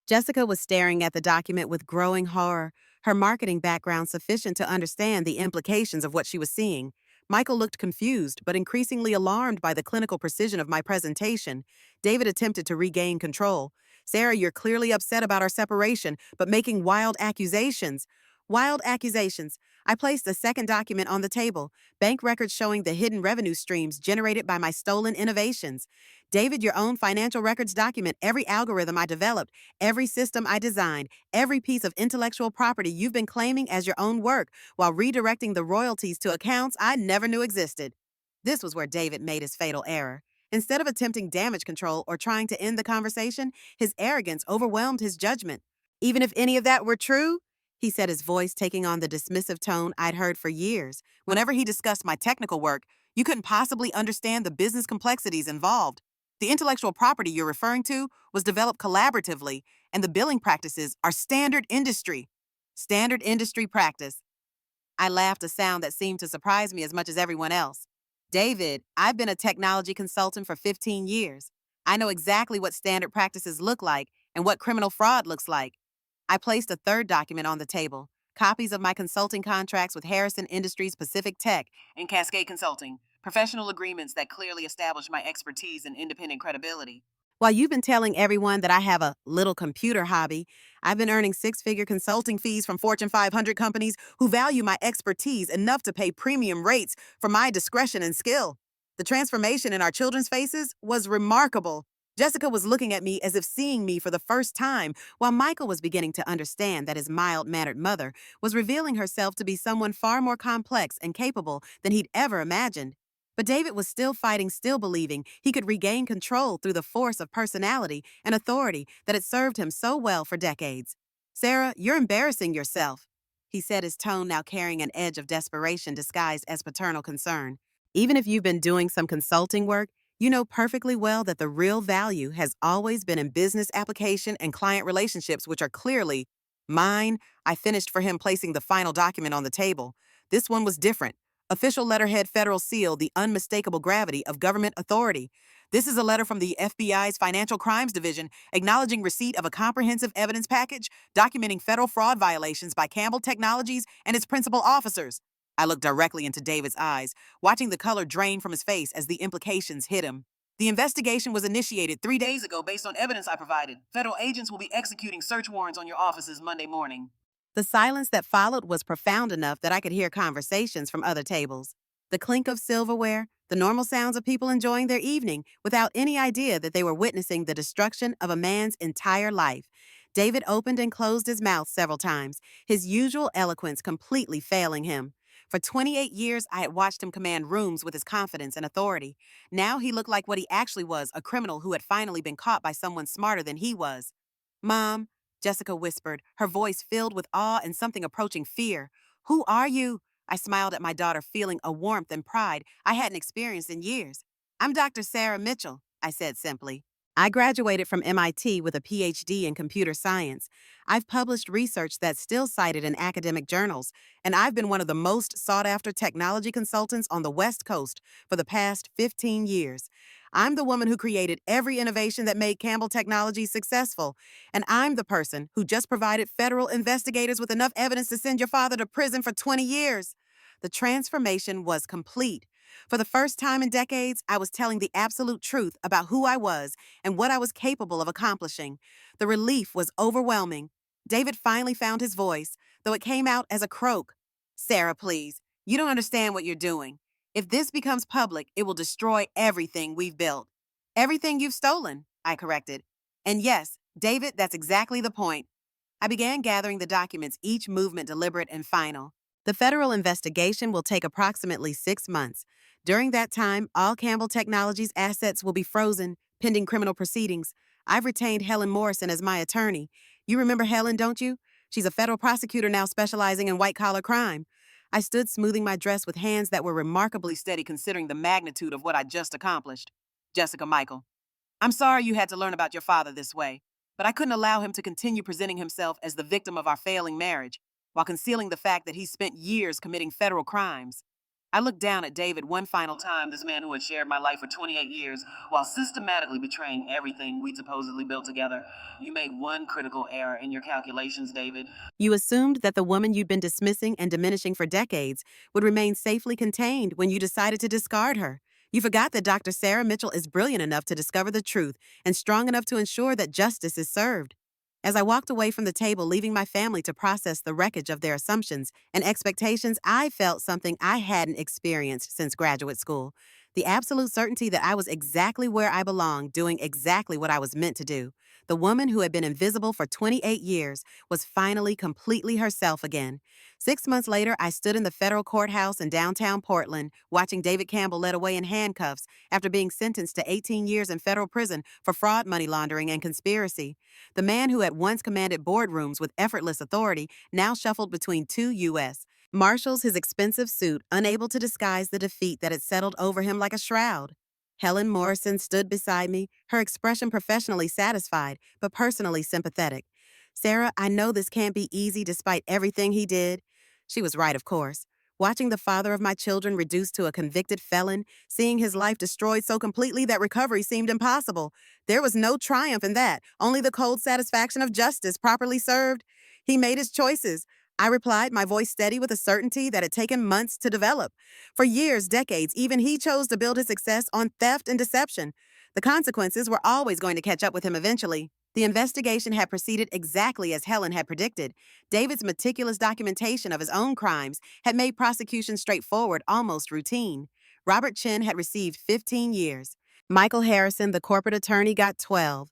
Jessica was staring at the document with growing horror, her marketing background sufficient to understand the implications of what she was seeing. Michael looked confused, but increasingly alarmed by the clinical precision of my presentation. David attempted to regain control. Sarah, you're clearly upset about our separation, but making wild accusations. Wild accusations. I placed a second document on the table, bank records showing the hidden revenue streams generated by my stolen innovations. David, your own financial records document every algorithm I developed, every system I designed, every piece of intellectual property you've been claiming as your own work, while redirecting the royalties to accounts I never knew existed. This was where David made his fatal error. Instead of attempting damage control or trying to end the conversation, his arrogance overwhelmed his judgment. Even if any of that were true, he said, his voice taking on the dismissive tone I'd heard for years. Whenever he discussed my technical work, you couldn't possibly understand the business complexities involved. The intellectual property you're referring to was developed collaboratively, and the billing practices are standard industry. Standard industry practice. I laughed, a sound that seemed to surprise me as much as everyone else. David, I've been a technology consultant for 15 years. I know exactly what standard practices look like and what criminal fraud looks like. I placed a third document on the table, copies of my consulting contracts with Harrison Industries Pacific Tech And Cascade Consulting, professional agreements that clearly establish my expertise and independent credibility. While you've been telling everyone that I have a little computer hobby, I've been earning six-figure consulting fees from Fortune 500 companies who value my expertise enough to pay premium rates for my discretion and skill. The transformation in our children's faces was remarkable. Jessica was looking at me as if seeing me for the first time, while Michael was beginning to understand that his mild-mannered mother was revealing herself to be someone far more complex and capable than he'd ever imagined. But David was still fighting, still believing he could regain control through the force of personality and authority that had served him so well for decades. Sarah, you're embarrassing yourself, he said, his tone now carrying an edge of desperation disguised as paternal concern. Even if you've been doing some consulting work, you know perfectly well that the real value has always been in business application and client relationships, which are clearly mine. I finished for him, placing the final document on the table. This one was different. Official letterhead, federal seal, the unmistakable gravity of government authority. This is a letter from the FBI's Financial Crimes Division acknowledging receipt of a comprehensive evidence package documenting federal fraud violations by Campbell Technologies and its principal officers. I looked directly into David's eyes, watching the color drain from his face as the implications hit him. The investigation was initiated 3 days ago based on evidence I provided. Federal agents will be executing search warrants on your offices Monday morning. The silence that followed was profound enough that I could hear conversations from other tables. The clink of silverware, the normal sounds of people enjoying their evening without any idea that they were witnessing the destruction of a man's entire life. David opened and closed his mouth several times, his usual eloquence completely failing him. For 28 years, I had watched him command rooms with his confidence and authority. Now he looked like what he actually was, a criminal who had finally been caught by someone smarter than he was. Mom, Jessica whispered, her voice filled with awe and something approaching fear. Who are you? I smiled at my daughter, feeling a warmth and pride I hadn't experienced in years. I'm Dr. Sarah Mitchell, I said simply. I graduated from MIT with a PhD in computer science. I've published research that's still cited in academic journals, and I've been one of the most sought-after technology consultants on the West Coast for the past 15 years. I'm the woman who created every innovation that made Campbell Technologies successful, and I'm the person who just provided federal investigators with enough evidence to send your father to prison for 20 years. The transformation was complete. For the first time in decades, I was telling the absolute truth about who I was and what I was capable of accomplishing. The relief was overwhelming. David finally found his voice, though it came out as a croak. Sarah, please, you don't understand what you're doing. If this becomes public, it will destroy everything we've built. Everything you've stolen, I corrected. And yes, David, that's exactly the point. I began gathering the documents, each movement deliberate and final. The federal investigation will take approximately 6 months. During that time, all Campbell Technologies assets will be frozen, pending criminal proceedings. I've retained Helen Morrison as my attorney. You remember Helen, don't you? She's a federal prosecutor now specializing in white-collar crime. I stood smoothing my dress with hands that were remarkably steady considering the magnitude of what I'd just accomplished. Jessica, Michael, I'm sorry you had to learn about your father this way, but I couldn't allow him to continue presenting himself as the victim of our failing marriage while concealing the fact that he spent years committing federal crimes. I looked down at David one final time, this man who had shared my life for 28 years while systematically betraying everything we'd supposedly built together. You made one critical error in your calculations, David. You assumed that the woman you'd been dismissing and diminishing for decades would remain safely contained when you decided to discard her. You forgot that Dr. Sarah Mitchell is brilliant enough to discover the truth and strong enough to ensure that justice is served. As I walked away from the table, leaving my family to process the wreckage of their assumptions and expectations, I felt something I hadn't experienced since graduate school: the absolute certainty that I was exactly where I belonged, doing exactly what I was meant to do. The woman who had been invisible for 28 years was finally completely herself again. 6 months later, I stood in the federal courthouse in downtown Portland, watching David Campbell led away in handcuffs after being sentenced to 18 years in federal prison for fraud, money laundering, and conspiracy. The man who had once commanded boardrooms with effortless authority now shuffled between two U.S. Marshals, his expensive suit unable to disguise the defeat that had settled over him like a shroud. Helen Morrison stood beside me, her expression professionally satisfied, but personally sympathetic. Sarah, I know this can't be easy despite everything he did. She was right, of course. Watching the father of my children reduced to a convicted felon, seeing his life destroyed so completely that recovery seemed impossible. There was no triumph in that, only the cold satisfaction of justice properly served. He made his choices. I replied, my voice steady with a certainty that had taken months to develop. For years, decades, even he chose to build his success on theft and deception. The consequences were always going to catch up with him eventually. The investigation had proceeded exactly as Helen had predicted. David's meticulous documentation of his own crimes had made prosecution straightforward, almost routine. Robert Chin had received 15 years. Michael Harrison, the corporate attorney, got 12.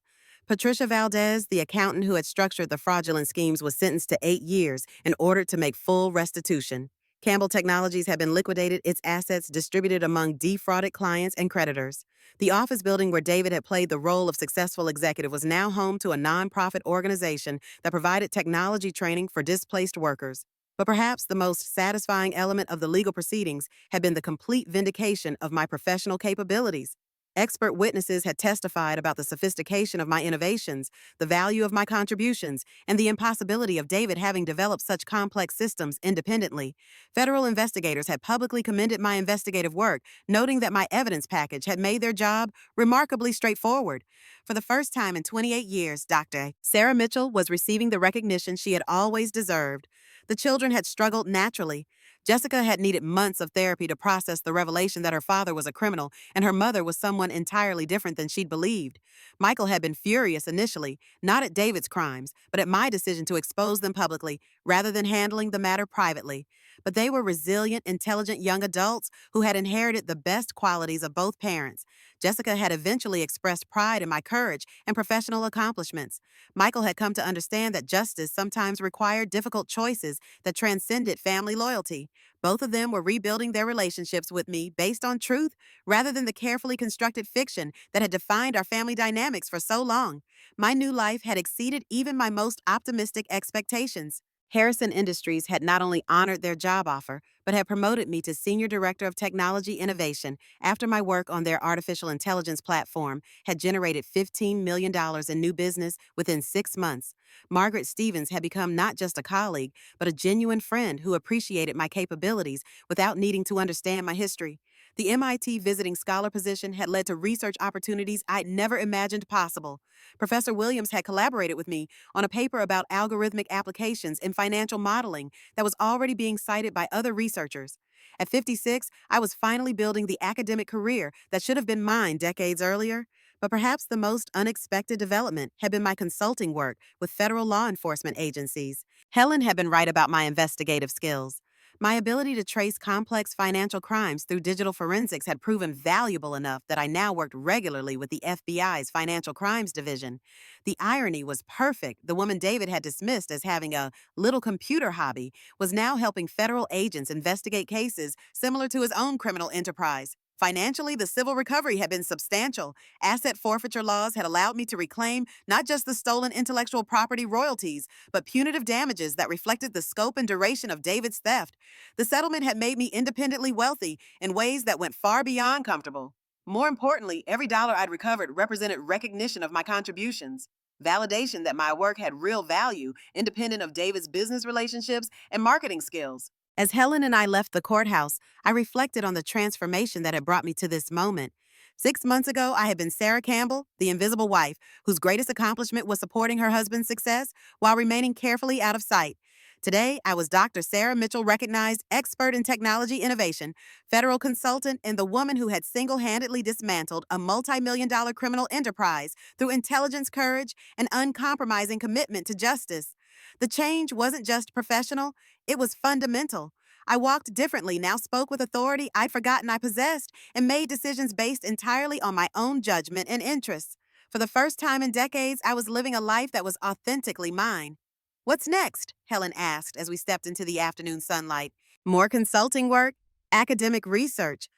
Patricia Valdez, the accountant who had structured the fraudulent schemes, was sentenced to 8 years and ordered to make full restitution. Campbell Technologies had been liquidated, its assets distributed among defrauded clients and creditors. The office building where David had played the role of successful executive was now home to a nonprofit organization that provided technology training for displaced workers. But perhaps the most satisfying element of the legal proceedings had been the complete vindication of my professional capabilities. Expert witnesses had testified about the sophistication of my innovations, the value of my contributions, and the impossibility of David having developed such complex systems independently. Federal investigators had publicly commended my investigative work, noting that my evidence package had made their job remarkably straightforward. For the first time in 28 years, Dr. Sarah Mitchell was receiving the recognition she had always deserved. The children had struggled naturally. Jessica had needed months of therapy to process the revelation that her father was a criminal and her mother was someone entirely different than she'd believed. Michael had been furious initially, not at David's crimes, but at my decision to expose them publicly rather than handling the matter privately. But they were resilient, intelligent young adults who had inherited the best qualities of both parents. Jessica had eventually expressed pride in my courage and professional accomplishments. Michael had come to understand that justice sometimes required difficult choices that transcended family loyalty. Both of them were rebuilding their relationships with me based on truth rather than the carefully constructed fiction that had defined our family dynamics for so long. My new life had exceeded even my most optimistic expectations. Harrison Industries had not only honored their job offer, but had promoted me to Senior Director of Technology Innovation after my work on their artificial intelligence platform had generated $15 million in new business within 6 months. Margaret Stevens had become not just a colleague, but a genuine friend who appreciated my capabilities without needing to understand my history. The MIT visiting scholar position had led to research opportunities I'd never imagined possible. Professor Williams had collaborated with me on a paper about algorithmic applications in financial modeling that was already being cited by other researchers. At 56, I was finally building the academic career that should have been mine decades earlier. But perhaps the most unexpected development had been my consulting work with federal law enforcement agencies. Helen had been right about my investigative skills. My ability to trace complex financial crimes through digital forensics had proven valuable enough that I now worked regularly with the FBI's Financial Crimes Division. The irony was perfect. The woman David had dismissed as having a little computer hobby was now helping federal agents investigate cases similar to his own criminal enterprise. Financially, the civil recovery had been substantial. Asset forfeiture laws had allowed me to reclaim not just the stolen intellectual property royalties, but punitive damages that reflected the scope and duration of David's theft. The settlement had made me independently wealthy in ways that went far beyond comfortable. More importantly, every dollar I'd recovered represented recognition of my contributions, validation that my work had real value, independent of David's business relationships and marketing skills. As Helen and I left the courthouse, I reflected on the transformation that had brought me to this moment. 6 months ago, I had been Sarah Campbell, the invisible wife, whose greatest accomplishment was supporting her husband's success while remaining carefully out of sight. Today, I was Dr. Sarah Mitchell, recognized expert in technology innovation, federal consultant, and the woman who had single handedly dismantled a multi-million-dollar criminal enterprise through intelligence, courage, and uncompromising commitment to justice. The change wasn't just professional, it was fundamental. I walked differently, now spoke with authority I'd forgotten I possessed, and made decisions based entirely on my own judgment and interests. For the first time in decades, I was living a life that was authentically mine. What's next? Helen asked as we stepped into the afternoon sunlight. More consulting work? Academic research?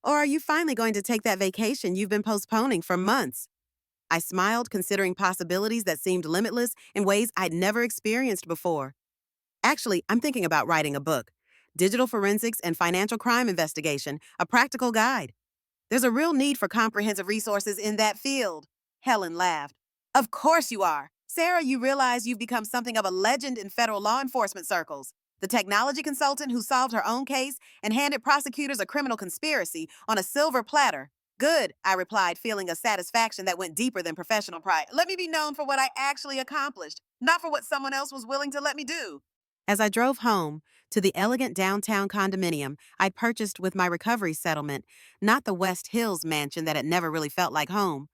Or are you finally going to take that vacation you've been postponing for months? I smiled, considering possibilities that seemed limitless in ways I'd never experienced before. Actually, I'm thinking about writing a book, Digital Forensics and Financial Crime Investigation, a practical guide. There's a real need for comprehensive resources in that field. Helen laughed. Of course you are. Sarah, you realize you've become something of a legend in federal law enforcement circles. The technology consultant who solved her own case and handed prosecutors a criminal conspiracy on a silver platter. Good, I replied, feeling a satisfaction that went deeper than professional pride. Let me be known for what I actually accomplished, not for what someone else was willing to let me do. As I drove home to the elegant downtown condominium I'd purchased with my recovery settlement, not the West Hills mansion that had never really felt like home,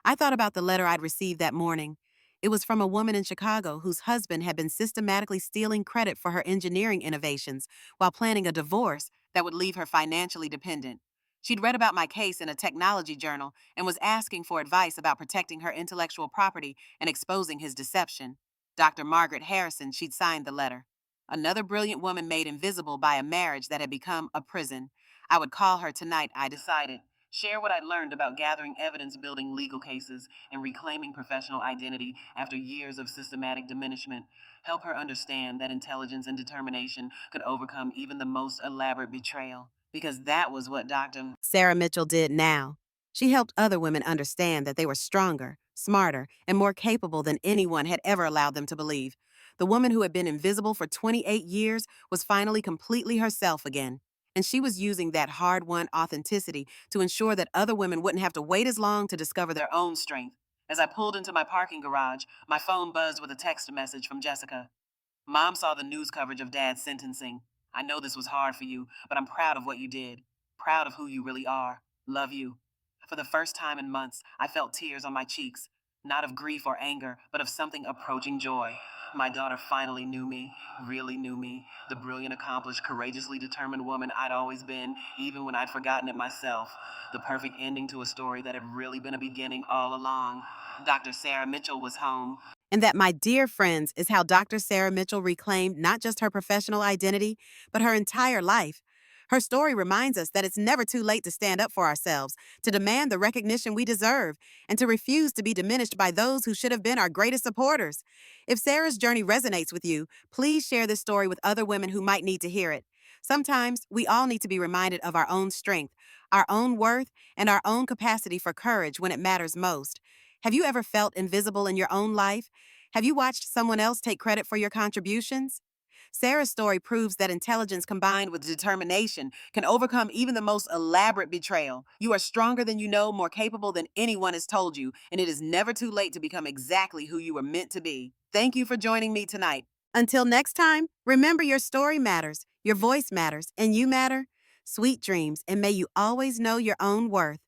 I thought about the letter I'd received that morning. It was from a woman in Chicago whose husband had been systematically stealing credit for her engineering innovations while planning a divorce that would leave her financially dependent. She'd read about my case in a technology journal and was asking for advice about protecting her intellectual property and exposing his deception. Dr. Margaret Harrison, she'd signed the letter. Another brilliant woman made invisible by a marriage that had become a prison. I would call her tonight, I decided. Share what I learned about gathering evidence, building legal cases, and reclaiming professional identity after years of systematic diminishment. Help her understand that intelligence and determination could overcome even the most elaborate betrayal. Because that was what Dr. Sarah Mitchell did now. She helped other women understand that they were stronger, smarter, and more capable than anyone had ever allowed them to believe. The woman who had been invisible for 28 years was finally completely herself again. And she was using that hard won authenticity to ensure that other women wouldn't have to wait as long to discover their own strength. As I pulled into my parking garage, my phone buzzed with a text message from Jessica. Mom saw the news coverage of Dad's sentencing. I know this was hard for you, but I'm proud of what you did. Proud of who you really are. Love you. For the first time in months, I felt tears on my cheeks. Not of grief or anger, but of something approaching joy. My daughter finally knew me, really knew me, the brilliant, accomplished, courageously determined woman I'd always been, even when I'd forgotten it myself. The perfect ending to a story that had really been a beginning all along. Dr. Sarah Mitchell was home. And that, my dear friends, is how Dr. Sarah Mitchell reclaimed not just her professional identity, but her entire life. Her story reminds us that it's never too late to stand up for ourselves, to demand the recognition we deserve, and to refuse to be diminished by those who should have been our greatest supporters. If Sarah's journey resonates with you, please share this story with other women who might need to hear it. Sometimes we all need to be reminded of our own strength, our own worth, and our own capacity for courage when it matters most. Have you ever felt invisible in your own life? Have you watched someone else take credit for your contributions? Sarah's story proves that intelligence combined with determination can overcome even the most elaborate betrayal. You are stronger than you know, more capable than anyone has told you, and it is never too late to become exactly who you were meant to be. Thank you for joining me tonight. Until next time, remember your story matters, your voice matters, and you matter. Sweet dreams, and may you always know your own worth.